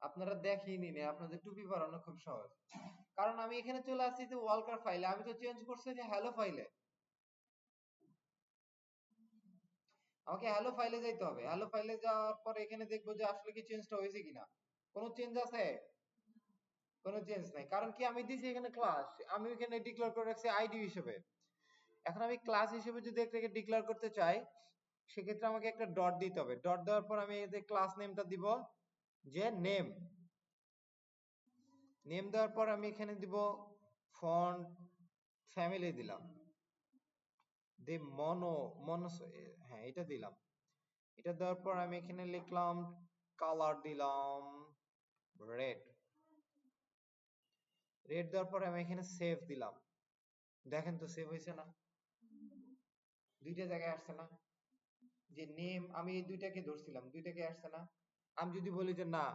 আপনারা দেখিয়ে নিন, আপনাদের টুপি পরানো খুব সহজ। কারণ আমি এখানে চলে আসছি যে ওয়ালকার ফাইলে, আমি তো চেঞ্জ করছি যে হ্যালো ফাইলে। আমাকে হ্যালো ফাইলে যাইতে হবে। হ্যালো ফাইলে যাওয়ার পর এখানে দেখবো যে আসলে কি চেঞ্জটা হয়েছে কিনা। কোনো চেঞ্জ আছে? কোনো চেঞ্জ নাই। কারণ কি আমি দিছি এখানে ক্লাস, আমি এখানে ডিক্লেয়ার করে রাখছি আইডি হিসেবে। এখন আমি ক্লাস হিসেবে যদি এটাকে ডিক্লেয়ার করতে চাই, সেক্ষেত্রে আমাকে একটা ডট দিতে হবে। ডট দেওয়ার পর আমি এই যে ক্লাস নেমটা দিব, যে নেম। নেম দেওয়ার পর আমি এখানে দিব ফন্ট ফ্যামিলি দিলাম, দি মনো, হ্যাঁ এটা দিলাম। এটা দেওয়ার পর আমি এখানে লিখলাম কালার দিলাম রেড। রেড দেওয়ার পর আমি এখানে সেভ দিলাম। দেখেন তো সেভ হয়েছে না? দুইটা জায়গায় আসছে না? যে নেম আমি এই দুইটাকে ধরছিলাম, দুইটাকে আসছে না? আমি যদি বলি যে না,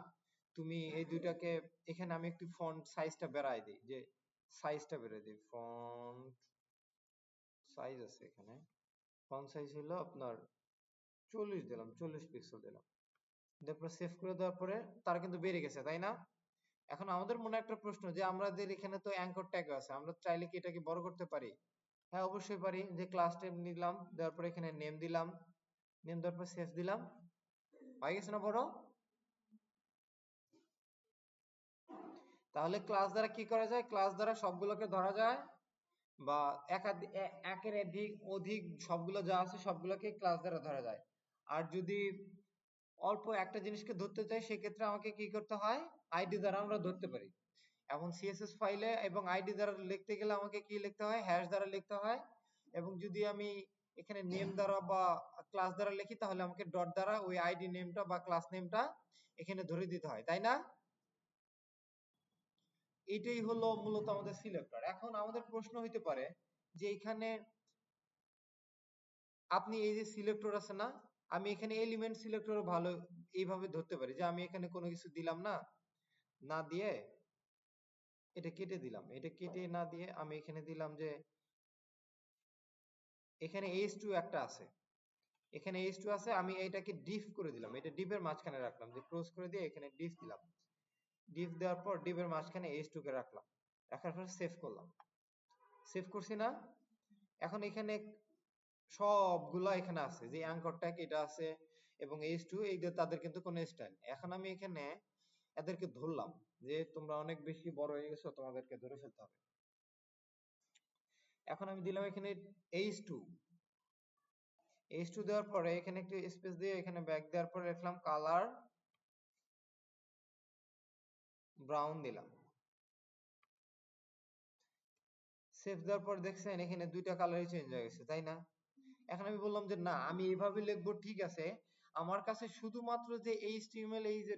তুমি এই দুইটাকে, এখানে আমি একটু ফন্ট সাইজটা বাড়াই দিই, যে সাইজটা বেড়ে দিই, ফন্ট সাইজ আছে এখানে, ফন্ট সাইজ হলো আপনার 40 দিলাম, 40 পিক্সেল দিলাম। তারপর সেভ করে দেওয়ার পরে তার কিন্তু বেড়ে গেছে, তাই না? এখন আমাদের মনে একটা প্রশ্ন, যে আমাদের এখানে তো অ্যাঙ্কর ট্যাগ আছে, আমরা চাইলে কি এটাকে বড় করতে পারি? হ্যাঁ অবশ্যই পারি। যে ক্লাস নেম নিলাম, দেওয়ার পরে এখানে নেম দিলাম, নেম দেওয়ার পর সেভ দিলাম, হয়ে গেছে না বড়? তাহলে ক্লাস দ্বারা কি করা যায়? ক্লাস দ্বারা সবগুলোকে ধরা যায়, বা একের অধিক অধিক সবগুলো যা আছে সবগুলোকে ক্লাস দ্বারা ধরা যায়। আর যদি অল্প একটা জিনিসকে ধরতে চাই, সেক্ষেত্রে আমাকে কি করতে হয়? আইডি দ্বারা আমরা ধরতে পারি। এখন সিএসএস ফাইলে এবং আইডি দ্বারা লিখতে গেলে আমাকে কি লিখতে হয়? হ্যাশ দ্বারা লিখতে হয়। এবং যদি আমি এখানে নেম দ্বারা বা ক্লাস দ্বারা লিখি, তাহলে আমাকে ডট দ্বারা ওই আইডি নেমটা বা ক্লাস নেমটা এখানে ধরে দিতে হয়, তাই না? এটাই হলো মূলত আমাদের সিলেক্টর। এখন আমাদের প্রশ্ন হইতে পারে যে এখানে আপনি এই যে সিলেক্টর আছে না, আমি এখানে এলিমেন্ট সিলেক্টর ভালো এইভাবে ধরতে পারি যে আমি এখানে কোনো কিছু দিলাম না, না দিয়ে এটা কেটে দিলাম, এটা কেটে না দিয়ে আমি এখানে দিলাম যে এখানে H2 একটা আছে, এখানে H2 আছে, আমি এটাকে ডিফ করে দিলাম, এটা ডিফের মাঝখানে রাখলাম, যে ক্লোজ করে দিয়ে এখানে ডিফ দিলাম, ডিফ দেওয়ার পর ডিফের মাঝখানে H2 কে রাখলাম, রাখার পর সেভ করলাম, সেভ করছি না। এখন এখানে সবগুলা এখানে আছে, যে অ্যাঙ্কর ট্যাগ এটা আছে এবং H2 এইটা তাদের কিন্তু কোনো স্টাইল। এখন আমি এখানে এদেরকে ধরলাম যে তোমরা অনেক বেশি বড় হয়ে গেছো, তোমাদেরকে ধরে ফেলতে হবে। এখন আমি দিলাম এখানে H2, H2 দেওয়ার পরে এখানে একটু স্পেস দিয়ে এখানে ব্যাক দেওয়ার পরে লিখলাম কালার ব্রাউন দিলাম, সেভ দেওয়ার পর দেখছেন এখানে দুইটা কালারই চেঞ্জ হয়ে গেছে, তাই না? এখন আমি বললাম যে না, আমি এইভাবে লিখবো, ঠিক আছে, আমার কাছে শুধুমাত্র যে HTML এই যে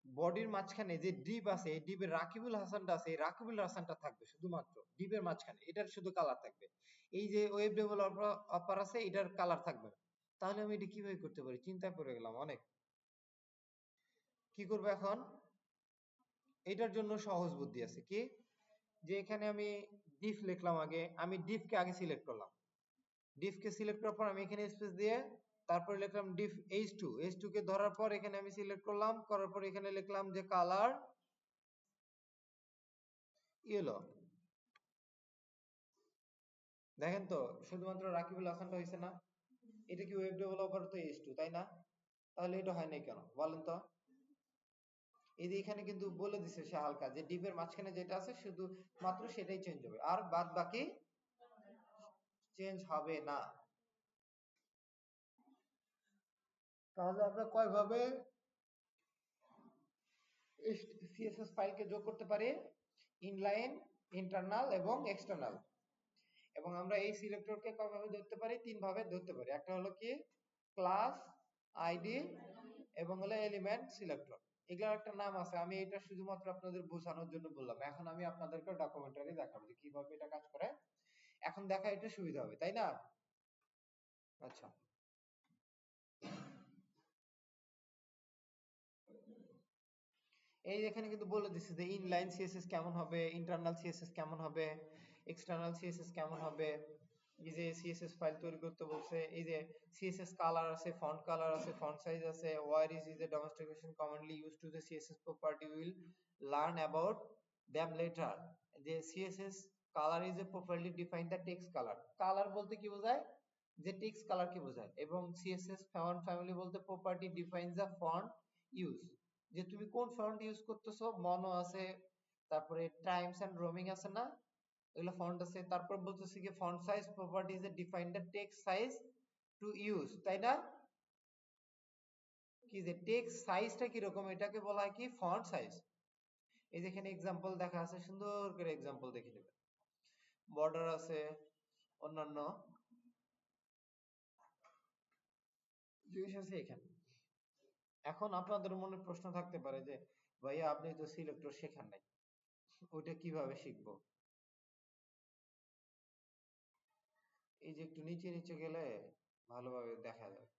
বডির মাঝখানে যে ডিপ আছে, এই ডিপের রাকিবুল হাসানটা আছে, এই রাকিবুল হাসানটা থাকবে শুধুমাত্র ডিপের মাঝখানে, এটার শুধু কালার থাকবে। এই যে ওয়েব ডেভেলপার আছে, এটার কালার থাকবে না। তাহলে আমি এটা কিভাবে করতে পারি, চিন্তা করে গেলাম অনেক। কি করবো এখন? এটার জন্য সহজ বুদ্ধি আছে, কি যে এখানে আমি ডিফ লিখলাম, আগে আমি ডিফকে আগে সিলেক্ট করলাম, ডিফকে সিলেক্ট করার পর আমি এখানে স্পেস দিয়ে তারপরে লিখলাম ডিফ H2, H2 কে ধরার পর এখানে আমি সিলেক্ট করলাম, করার পর এখানে লিখলাম যে কালার ইয়েলো। দেখেন তো শুধুমাত্র রাকিবুল হাসানটা হয়েছে না? এটা কি ওয়েব ডেভেলপার তো H2, তাই না? তাহলে এটা হয় নাই কেন বলেন তো? এই যে এখানে কিন্তু বলে দিছে সে হালকা, যে ডিপের মাঝখানে যেটা আছে শুধু মাত্র সেটাই চেঞ্জ হবে, আর বাদ বাকি চেঞ্জ হবে না। তাহলে আমরা কয় ভাবে সিএসএস ফাইলকে যোগ করতে পারি? ইনলাইন, ইন্টারনাল এবং এক্সটার্নাল। এবং আমরা এই সিলেক্টরকে কয়ভাবে ধরতে পারি? তিন ভাবে ধরতে পারি। একটা হলো কি ক্লাস, আইডি এবং হলো এলিমেন্ট সিলেক্টর। এগুলোর একটা নাম আছে, আমি এটা শুধুমাত্র আপনাদের বোঝানোর জন্য বললাম। এখন আমি আপনাদেরকে ডকুমেন্টারি দেখাবো যে কিভাবে এটা কাজ করে। এখন দেখা এটা সুবিধা হবে, তাই না? আচ্ছা, এই এখানে কিন্তু বলে দিচ্ছে যে ইনলাইন সিএসএস কেমন হবে, ইন্টারনাল সিএসএস কেমন হবে, এক্সটার্নাল সিএসএস কেমন হবে। এই যে সিএসএস ফাইল তৈরি করতে বলছে, এই যে সিএসএস কালার আছে, ফন্ট কালার আছে, ফন্ট সাইজ আছে, where is a demonstration commonly used to the css property, we will learn about them later। যে CSS colour is a properly define the text color, colour বলতে কি বোঝায়? যে টেক্সট কালার কে বোঝায়। এবং সিএসএস ফন্ট ফ্যামিলি বলতে property defines the font use, যে তুমি কোন ফন্ট ইউজ করতেছো, মনো আছে, তারপরে টাইমস এন্ড রোমিং আছে না, এগুলো ফন্ট আছে। তারপর বলতেছে কি font size properties A define the text size to use, তাই না? কি যে টেক্সট সাইজটা কি রকম, এটাকে বলা হয় কি ফন্ট সাইজ। এই যে এখানে एग्जांपल দেখা আছে, সুন্দর করে एग्जांपल দেখে নেবেন। বর্ডার আছে, অন্যান্য জিনিস আছে এখানে। এখন আপনাদের মনে প্রশ্ন থাকতে পারে যে ভাইয়া আপনি তো সিলেক্টর শেখান নাই, ওইটা কিভাবে শিখবো? এই যে একটু নিচে নিচে গেলে ভালোভাবে দেখা যায়।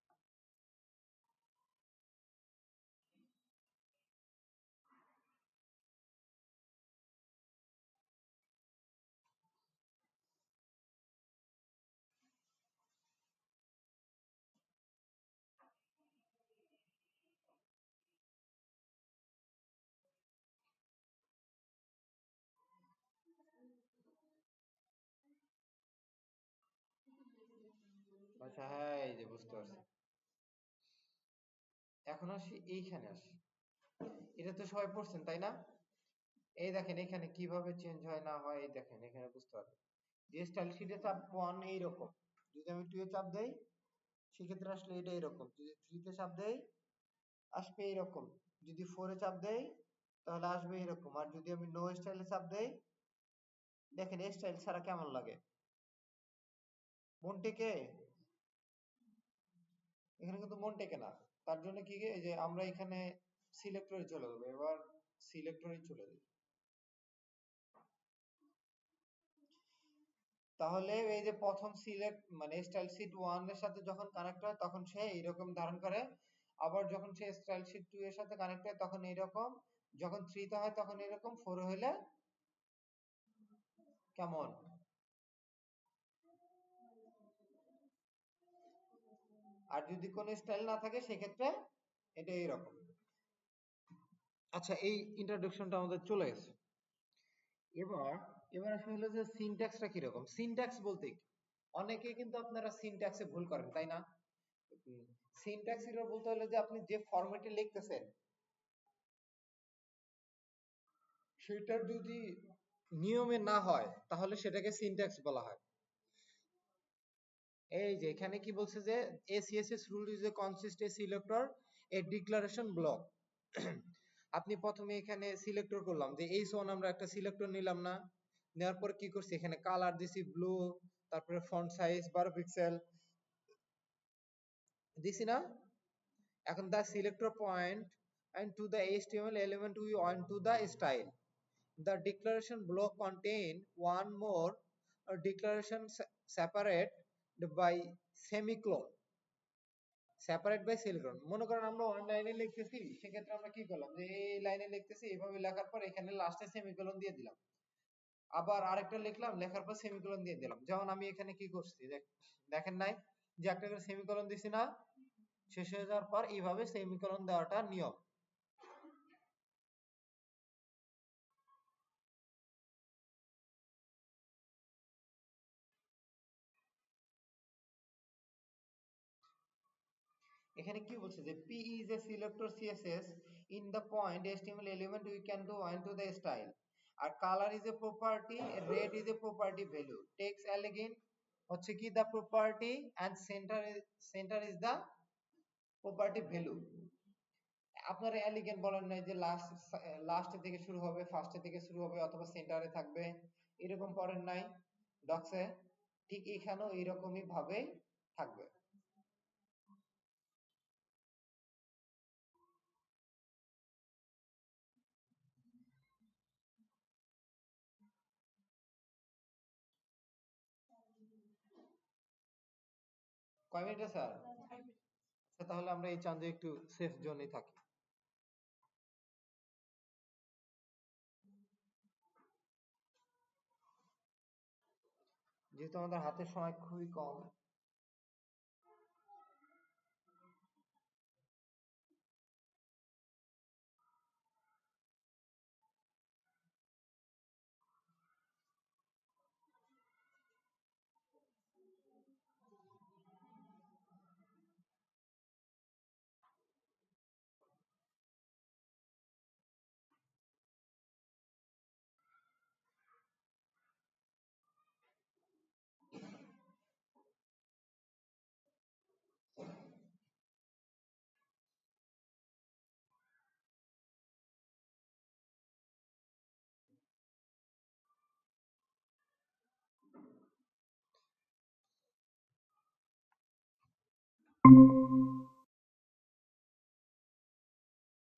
আচ্ছা, হ্যাঁ, এই যে বুঝতে পারছি। এখন আসি এইখানে আসি, এটা তো সবাই পড়ছেন তাই না? এই দেখেন এখানে কিভাবে চেঞ্জ হয় না হয়, এই দেখেন এখানে বুঝতে পারবেন। যে স্টাইল শিটে চাপ 1 এইরকম, যদি আমি 2 এ চাপ দেই সেক্ষেত্রে আসলে এটা এরকম, যদি 3 তে চাপ দেই আসবে এরকম, যদি 4 এ চাপ দেই তাহলে আসবে এরকম, আর যদি আমি নো স্টাইলে চাপ দেই দেখেন এই স্টাইল ছাড়া কেমন লাগে, মন টেকে? এখানে কিন্তু মন টেকে না। তার জন্য কি, এই যে আমরা এখানে সিলেক্টরে চলে যাবো, এবার সিলেক্টরে চলে যাই। তাহলে এই যে প্রথম সিলেক্ট মানে স্টাইল শীট 1 এর সাথে যখন কানেক্ট হয় তখন সে এইরকম ধারণ করে, আবার যখন সে স্টাইল শীট 2 এর সাথে কানেক্ট হয় তখন এইরকম, যখন 3 তে হয় তখন এরকম, 4 হলে কেমন? আর যদি কোনো স্টাইল না থাকে সেক্ষেত্রে এটা এইরকম। আচ্ছা, এই ইন্ট্রোডাকশনটা আমাদের চলে গেছে। এবার এবার আসলে হলো যে সিনট্যাক্সটা কিরকম। সিনট্যাক্স বলতে কি, অনেকে কিন্তু আপনারা সিনট্যাক্সে ভুল করেন, তাই না? সিনট্যাক্স এটা বলতে হলে যে আপনি যে ফরম্যাটে লিখতেছেন সেটার যদি নিয়মে না হয় তাহলে সেটাকে সিনট্যাক্স বলা হয়। এই যে এখানে কি বলছে যে a css rule is a consist a selector a declaration block। আপনি প্রথমে এখানে সিলেক্টর করলাম যে h1 আমরা একটা সিলেক্টর নিলাম না, নেওয়ার পর কি করছি এখানে কালার দিছি ব্লু, তারপরে ফন্ট সাইজ 12 পিক্সেল দিছি না। এখন the selector point and to the html element we want to the style. The declaration block contain one more declaration separate by semicolon। Separate by silicon. মনে করেন আমরা ওয়ান লাইনে লিখতেছি, সেক্ষেত্রে আমরা কি করলাম যে এই লাইনে লিখতেছি, এইভাবে লেখার পর এখানে লাস্টে সেমিকোলন দিয়ে দিলাম, আবার আরেকটা লিখলাম, লেখার পর সেমিকোলন দিয়ে দিলাম। যেমন আমি এখানে কি করছি দেখেন নাই যে একটা করে সেমিকোলন দিছি না, শেষ হয়ে যাওয়ার পর এইভাবে সেমিকোলন দেওয়াটা নিয়ম। এখানে কি বলছে যে p is a selector css in the point html element we can do into the style, R color is a property, red is a property value, text elegant হচ্ছে কি the property and center is the property value। আপনারা এলিগেন্ট বলেন নাই যে লাস্ট থেকে শুরু হবে, ফার্স্ট থেকে শুরু হবে অথবা সেন্টারে থাকবে, এরকম পড়েন নাই ডক্সে? ঠিক এখানেও এইরকমই ভাবে থাকবে। কয় মিনিটে স্যার? আচ্ছা, তাহলে আমরা এই চান্দে একটু সেফ জোনে থাকি। যেহেতু আমাদের হাতের সময় খুবই কম।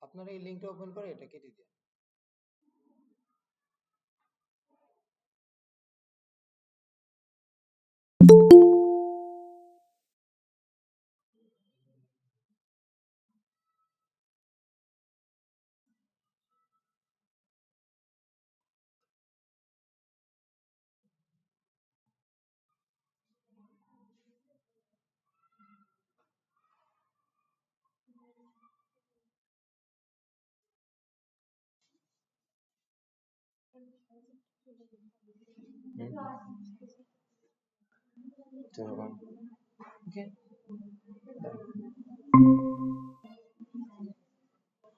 আপনারা এই লিঙ্কটা ওপেন করে এটা কেটে দিন। ওকে,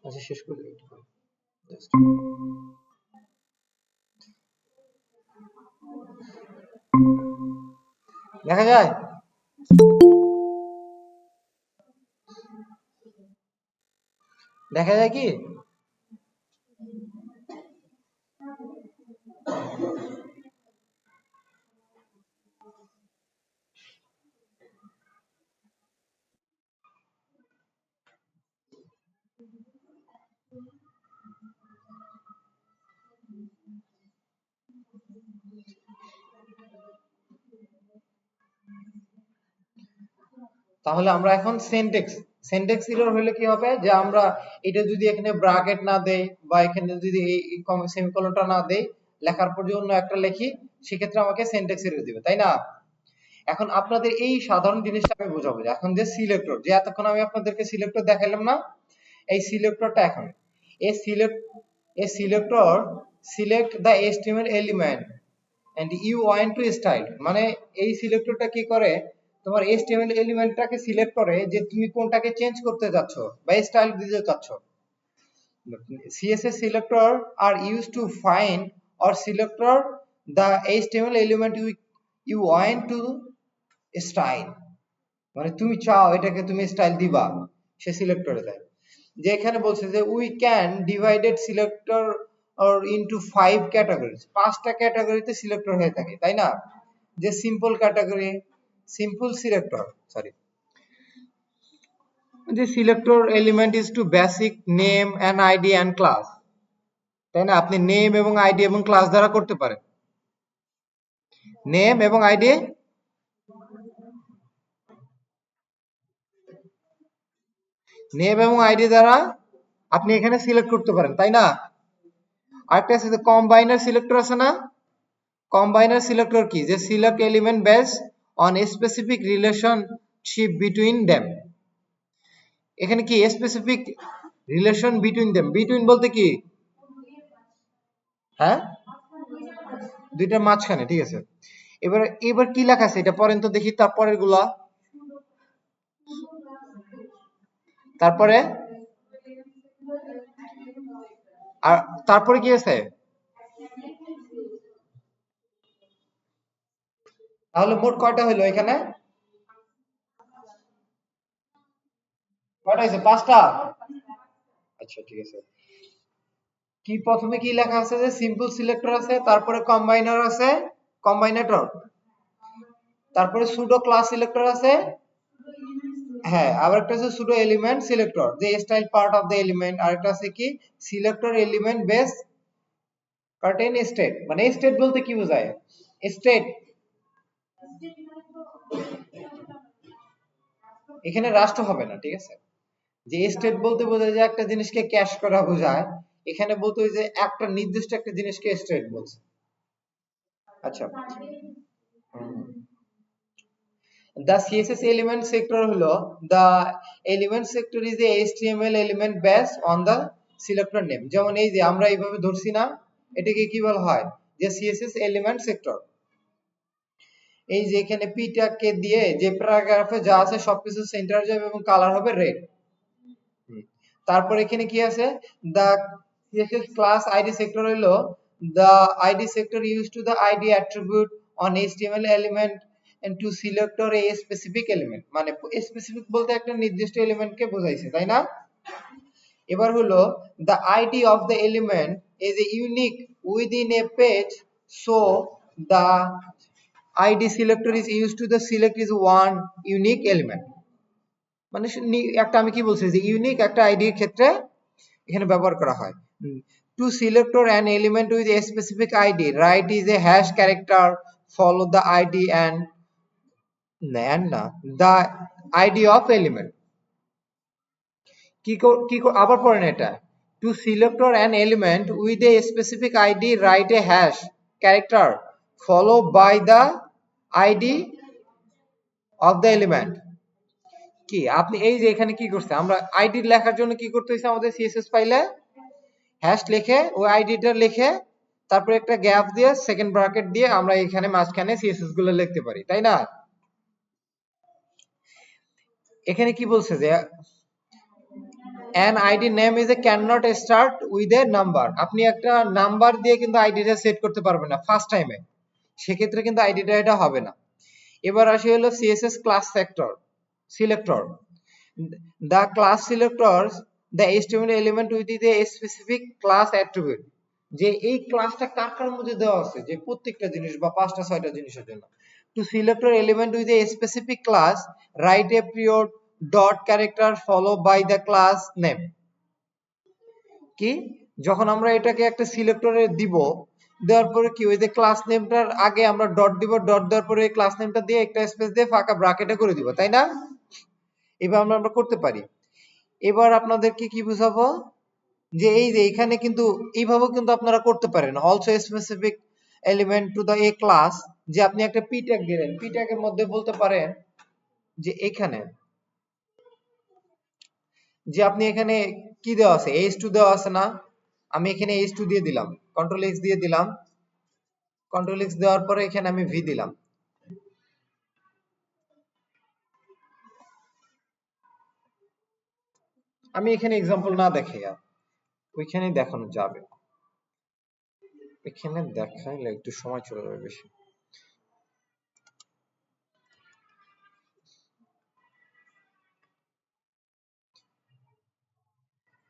আচ্ছা শেষ করে দিই একটু। Just দেখা যায়? দেখা যায় কি? তাহলে আমরা এখন সেন্টেক্স এরর হলে কি হবে যে আমরা এটা যদি এখানে ব্র্যাকেট না দেই বা এখানে যদি এই সেমিকোলনটা না দেই, লেখার পর যদি অন্য একটা লিখি, সেক্ষেত্রে আমাকে সেন্টেক্স এরর দিবে, তাই না? এখন আপনাদের এই সাধারণ জিনিসটা আমি বোঝাবো যে এখন যে সিলেক্টর, যে এতক্ষণ আমি আপনাদেরকে সিলেক্টর দেখাইলাম না, এই সিলেক্টরটা এখন এই selector select the HTML element and you want to style, মানে এই সিলেক্টরটা কি করে, তোমার HTML এলিমেন্টটাকে সিলেক্ট করে যে তুমি কোনটাকে চেঞ্জ করতে যাচ্ছ বা স্টাইল দিতে চাচ্ছ। CSS selector are used to find or selector the HTML element you want to style, মানে তুমি চাও এটাকে তুমি স্টাইল দিবা, সে সিলেক্টরে দেয়। যে এখানে বলছে যে we can divided selector or into 5 categories, পাঁচটা ক্যাটাগরিতে সিলেক্টর হয়ে থাকে, তাই না? যে simple category, simple selector, sorry, the selector element is to basic name and id and class, তাই না? আপনি নেম এবং আইডি এবং ক্লাস দ্বারা করতে পারেন। নেম এবং আইডি, নেম এবং আইডি দ্বারা আপনি এখানে সিলেক্ট করতে পারেন, তাই না? আরেকটা আছে যে কম্বাইনার সিলেক্টর আছে না? কম্বাইনার সিলেক্টর কি, যে select element base on a specific relationship between them. এখানে কি specific relation between them, between বলতে কি, হ্যাঁ, দুইটার মাঝখানে, ঠিক আছে। এবার এবার কি লেখা আছে এটা পড়েন তো দেখি, তারপরের গুলা, তারপরে আর তারপরে কি আছে, তাহলে মোট কয়টা হলো এখানে, কয়টা হয়েছে, পাঁচটা। আচ্ছা ঠিক আছে। কি প্রথমে কি লেখা আছে, যে সিম্পল সিলেক্টর আছে, তারপরে কম্বাইনার আছে, কম্বাইনেটর, তারপরে সুডো ক্লাস সিলেক্টর আছে, হ্যাঁ, আবার একটা আছে সুডো এলিমেন্ট সিলেক্টর, যে style part of the element, আর একটা আছে কি selector element base current state, মানে স্টেট বলতে কি বোঝায়, স্টেট, এখানে রাষ্ট্র হবে না, ঠিক আছে। যে স্টেট বলতে বোঝায় যে একটা জিনিসকে ক্যাশ করা বোঝায়, এখানে বলতে হয় যে একটা নির্দিষ্ট একটা জিনিসকে স্টেট বলছে। আচ্ছা, the CSS element sector হলো the element sector is a HTML element based on the selector name, যেমন এই যে আমরা এইভাবে ধরছি না, এটাকে কি বলা হয়, যে CSS element sector। এই যে এখানে p tag কে দিয়ে যে প্যারাগ্রাফে যা আছে সবকিছু সেন্টার যাবে এবং কালার হবে রেড। তারপর এখানে কি আছে, the CSS class id sector হলো the id sector used to the id attribute on HTML element and to select or a specific element, মানে স্পেসিফিক বলতে একটা নির্দিষ্ট এলিমেন্টকে বোঝাইছে, তাই না? এবার হলো the id of the element is a unique within a page, so the id selector is used to the select is one unique element, মানে একটা আমি কি বলছি যে ইউনিক একটা আইডির ক্ষেত্রে এখানে ব্যবহার করা হয়। To select or an element with a specific ID, right is a hash character, follow the ID and না দ্য আইডি অফ এলিমেন্ট। কি আবার পড়েন এটা, to select or an element with a specific ID, right a hash character, follow by the ID of the element. কি আপনি এই যে এখানে কি করছে, আমরা আইডি লেখার জন্য কি করতে হয়েছে, আমাদের সিএসএস ফাইলে হ্যাশ লিখে ওই আইডিটা লিখে তারপরে একটা গ্যাপ দিয়ে সেকেন্ড ব্র্যাকেট দিয়ে আমরা এখানে মাঝখানে সিএসএস গুলো লিখতে পারি, তাই না? এখানে কি বলছে যে an id name is a cannot start with a number, আপনি একটা নাম্বার দিয়ে কিন্তু আইডিটা সেট করতে পারবেন না ফার্স্ট টাইমে, সেক্ষেত্রে কিন্তু আইডিটা এটা হবে না। এবার আসি হলো CSS class selector, the class selectors the HTML element with the specific class attribute, যে এই ক্লাসটা কার কার মধ্যে দেওয়া আছে, যে প্রত্যেকটা জিনিস বা পাঁচটা ছয়টা জিনিসের জন্য। to select an element with a specific class, write a period dot character followed by the class name। কি যখন আমরা এটাকে একটা সিলেক্টরে দিব, দেওয়ার পরে কি ওই যে ক্লাস নেমটার আগে আমরা ডট দিব, ডট দেওয়ার পরে ক্লাস নেমটা দিয়ে একটা স্পেস দিয়ে ফাঁকা ব্র্যাকেটে করে দিব, তাই না? এবার আমরা করতে পারি। এবার আপনাদেরকে কি বুঝাবো, যে এই যে এখানে কিন্তু এইভাবেও কিন্তু আপনারা করতে পারেন, also specific element to the A class, যে আপনি একটা পি ট্যাগ দিলেন, পি ট্যাগের মধ্যে বলতে পারেন যে এখানে যে আপনি এখানে কি দেওয়া আছে, h2 দেওয়া আছে না, আমি এখানে h2 দিয়ে দিলাম, কন্ট্রোল x দিয়ে দিলাম, কন্ট্রোল x দেওয়ার পরে এখানে আমি v দিলাম। আমি এখানে এক্সাম্পল না দেখাইয়া ওইখানেই দেখানো যাবে, এখানে দেখাইলে একটু সময় চলে যাবে বেশি।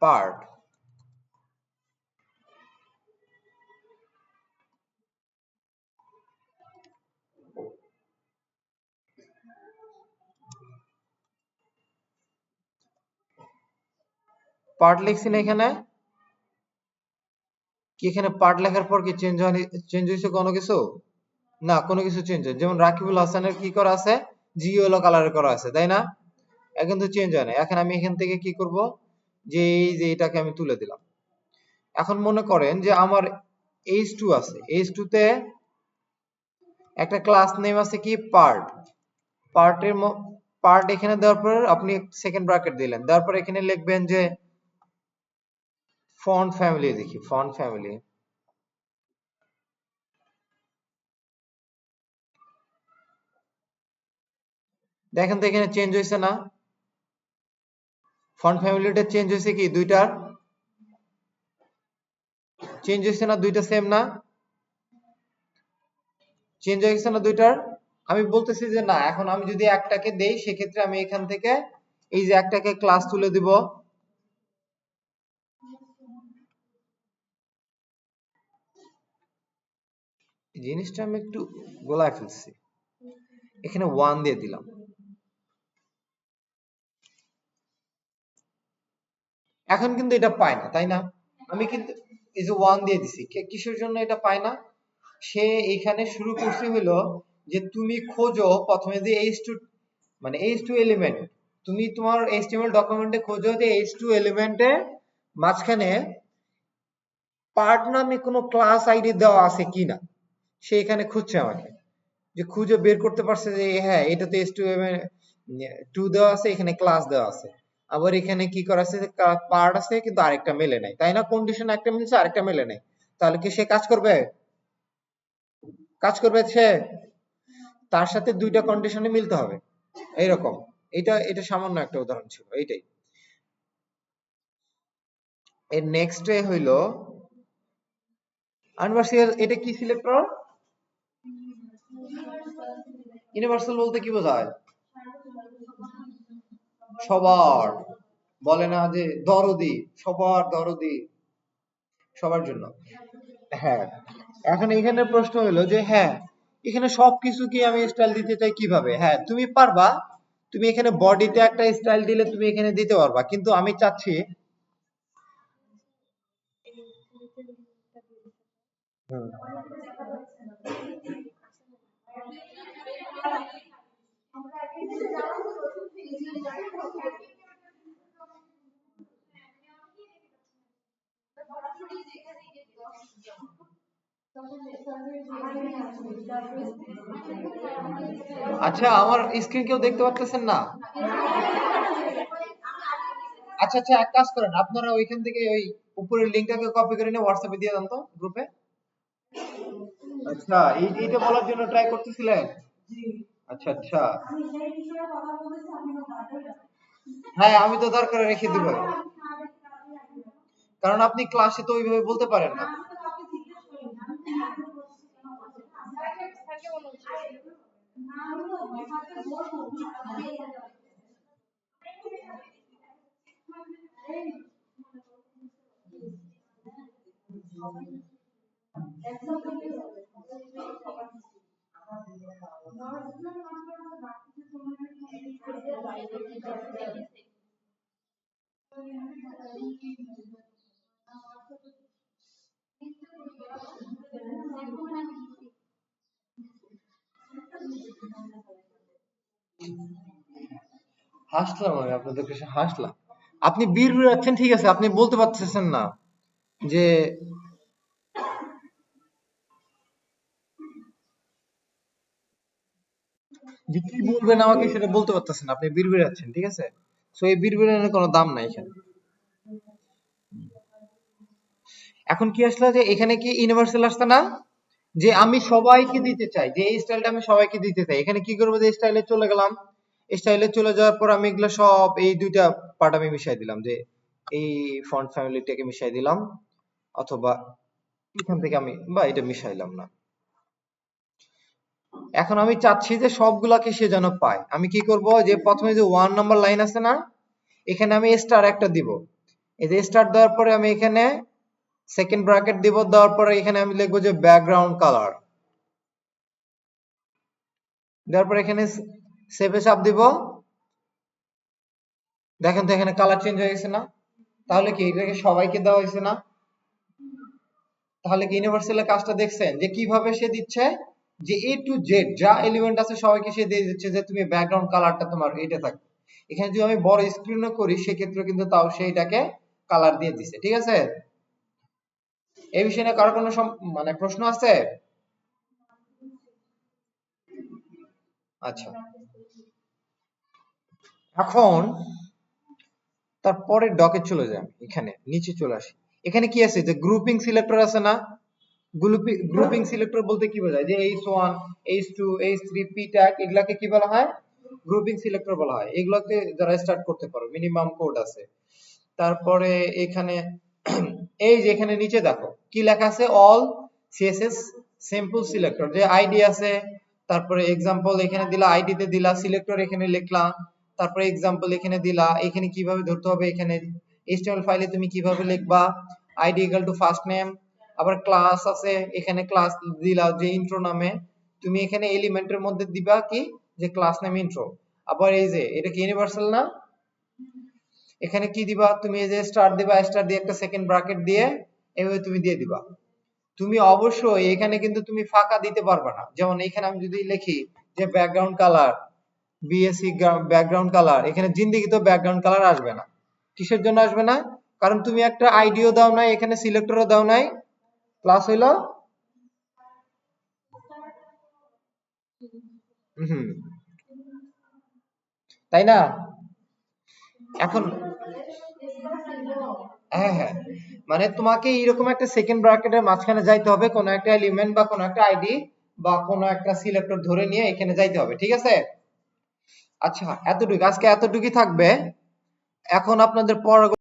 পার্ট পার্ট লিখছি না এখানে, কি এখানে পার্ট লেখার পর কি চেঞ্জ হয়েছে কোনো কিছু? না, কোনো কিছু চেঞ্জ হয়, যেমন রাকিবুল হাসানের কি করা আছে, জি ইয়েলো কালারে করা আছে, তাই না? এখন তো চেঞ্জ হয় না। এখন আমি এখান থেকে কি করব, যে এই যে এটাকে আমি তুলে দিলাম। এখন মনে করেন যে আমার h2 আছে, h2 তে একটা ক্লাস নেম আছে কি পার্ট, পার্টের পার্ট এখানে দেওয়ার পর আপনি সেকেন্ড ব্র্যাকেট দিলেন, দেওয়ার পর এখানে লিখবেন যে ফন্ট ফ্যামিলি, দেখি ফন্ট ফ্যামিলি, দেখেন তো এখানে চেঞ্জ হয়েছে না, ফন্ট ফ্যামিলিটা চেঞ্জ হয়েছে কি, দুইটার চেঞ্জ হয়েছে না, দুইটা সেম না, চেঞ্জ হয়ে গেছে না দুইটার? আমি বলতেছি যে না, এখন আমি যদি একটাকে দেই সেক্ষেত্রে আমি এখান থেকে এই যে একটাকে ক্লাস তুলে দিব, জিনিসটা আমি একটু গোলায় ফেলছি, এখানে 1 দিয়ে দিলাম, এখন কিন্তু এটা পায় না, তাই না? আমি কিন্তু এই যে 1 দিয়ে দিছি, কিসের জন্য এটা পায় না? সে এখানে শুরু করছে হলো যে তুমি খোঁজো প্রথমে যে h2, মানে h2 এলিমেন্ট, তুমি তোমার HTML ডকুমেন্টে খোঁজো যে h2 এলিমেন্টে মাঝখানে পার্ট নামে কোনো ক্লাস আইডি দেওয়া আছে কিনা, সে এখানে খুঁজছে আমাকে, যে খুঁজে বের করতে পারছে যে হ্যাঁ এটাতে h2 দেওয়া আছে, এখানে ক্লাস দেওয়া আছে, আবার এখানে কি করা আছে, পার্ট আছে কিন্তু আরেকটা মেলে নাই, তাই না? কন্ডিশন একটা মিলছে আরেকটা মেলে নাই, তাহলে কি সে কাজ করবে? কাজ করবে সে? তার সাথে দুইটা কন্ডিশনে মিলতে হবে, এইরকম। এটা সামান্য একটা উদাহরণ ছিল, এইটাই। এর নেক্সট হইলো ইউনিভার্সাল, এটা কি সিলেক্টর? ইউনিভার্সাল বলতে কি বোঝায়? সবার, বলে না যে দরদি, সবার দরদি, সবার জন্য। হ্যাঁ, এখন এখানে প্রশ্ন হলো যে হ্যাঁ এখানে সবকিছু কি আমি স্টাইল দিতে চাই, কিভাবে? হ্যাঁ তুমি পারবা, তুমি এখানে বডিতে একটা স্টাইল দিলে তুমি এখানে দিতে পারবা, কিন্তু আমি চাচ্ছি, হুম, আচ্ছা আমার স্ক্রিন কেউ দেখতে পাচ্ছেন না? আচ্ছা আচ্ছা, এক কাজ করেন, আপনারা ওইখান থেকে ওই উপরের লিংকটাকে কপি করে নিয়ে হোয়াটসঅ্যাপে দিয়ে দেন তো গ্রুপে। আচ্ছা, এইটা বলার জন্য ট্রাই করতেছিলেন? আচ্ছা আচ্ছা, হ্যাঁ আমি তো দরকার রেখে দিব, কারণ আপনি ক্লাসে তো ওইভাবে বলতে পারেন না। হাসলাম আমি আপনাদের কাছে হাসলাম। আপনি বীর আছেন ঠিক আছে, আপনি বলতে পারতেছেন না যে কি বলবেন আমাকে সেটা বলতে পারতেছেন না, আপনি বীর আছেন ঠিক আছে। তো এই বীর কোনো দাম নাই এখানে। এখন কি আসলে যে এখানে কি ইউনিভার্সাল আসছে না, যে আমি সবাইকে দিতে চাই, যে এই স্টাইলটা আমি সবাইকে দিতে চাই। এখানে কি করবো, যে স্টাইলে চলে গেলাম, স্টাইলে চলে যাওয়ার পর আমি এগুলো সব এই দুইটা পার্ট আমি মিশাই দিলাম, যে এই ফন্ট ফ্যামিলিটাকে মিশাই দিলাম, অথবা এখান থেকে আমি বা এটা মিশাইলাম না। এখন আমি চাচ্ছি যে সবগুলাকে সে যেন পায়। আমি কি করব, যে প্রথমে যে 1 নাম্বার লাইন আছে না, এখানে আমি স্টার একটা দিব। এই যে স্টার দেওয়ার পরে আমি এখানে সেকেন্ড ব্র্যাকেট দিব, দেওয়ার পরে এখানে আমি লিখবো যে ব্যাকগ্রাউন্ড কালার, দেওয়ার পরে এখানে সেভে চাপ দিব। দেখেন তো এখানে কালার চেঞ্জ হয়ে গেছে না? তাহলে কি এটাকে সবাইকে দেওয়া হয়েছে না? তাহলে কি ইউনিভার্সালের কাজটা দেখছেন যে কিভাবে সে দিচ্ছে, যে এ টু জেড যা এলিমেন্ট আছে সবাইকে সে দিয়ে দিচ্ছে, যে তুমি ব্যাকগ্রাউন্ড কালারটা তোমার এটা থাকবে। এখানে যদি আমি বড় স্ক্রিনও করি সেক্ষেত্রে কিন্তু তাও সেইটাকে কালার দিয়ে দিছে, ঠিক আছে। এই বিষয়ে নিয়ে কারো কোনো মানে প্রশ্ন আছে? আচ্ছা, এখন তারপরে ডকে চলে যাই, এখানে নিচে চলে আসি। এখানে কি আছে, যে গ্রুপিং সিলেক্টর আছে না? গ্রুপিং সিলেক্টর বলতে কি বোঝায়, যে H1 H2 H3 P tag এগুলাকে কি বলা হয়, গ্রুপিং সিলেক্টর বলা হয়। এগুলোতে যারা স্টার্ট করতে পারো মিনিমাম কোড আছে। তারপরে এখানে এই যে এখানে নিচে দেখো কি লেখা আছে, অল সিএসএস সিম্পল সিলেক্টর, যে আইডি আছে, তারপরে এক্সাম্পল এখানে দিলা, আইডি তে দিলা, সিলেক্টর এখানে লিখলা, তারপরে এক্সাম্পল এখানে দিলা, এখানে কিভাবে ধরতে হবে, এখানে এইচটিএমএল ফাইলে তুমি কিভাবে লিখবা, ID equal to first name. আবার ক্লাস আছে, এখানে ক্লাস দিলা, যে ইন্ট্রো নামে তুমি এখানে এলিমেন্টের মধ্যে দিবা কি, যে ক্লাস নেম ইন্ট্রো। আবার এই যে এটা কি ইউনিভার্সাল না, এখানে কি দিবা তুমি, এই যে স্টার দিবা, স্টার দিয়ে একটা সেকেন্ড ব্র্যাকেট দিয়ে এভাবে তুমি দিয়ে দিবা। তুমি অবশ্যই এখানে কিন্তু তুমি ফাঁকা দিতে পারবে না। যেমন এখানে আমি যদি লিখি যে background colour BSc background colour, এখানে জিন্দেগি তো ব্যাকগ্রাউন্ড কালার আসবে না। কিসের জন্য আসবে না, কারণ তুমি একটা আইডিও দাও নাই, এখানে সিলেক্টরও দাও নাই, প্লাস হইলো হুম, তাই না? এখন হ্যাঁ হ্যাঁ, মানে তোমাকে এরকম একটা সেকেন্ড ব্র্যাকেটের মাঝখানে যাইতে হবে, কোন একটা এলিমেন্ট বা কোন একটা আইডি বা কোন একটা সিলেক্টর ধরে নিয়ে এখানে যাইতে হবে, ঠিক আছে। আচ্ছা, এতটুকু আজকে এতটুকুই থাকবে। এখন আপনাদের পর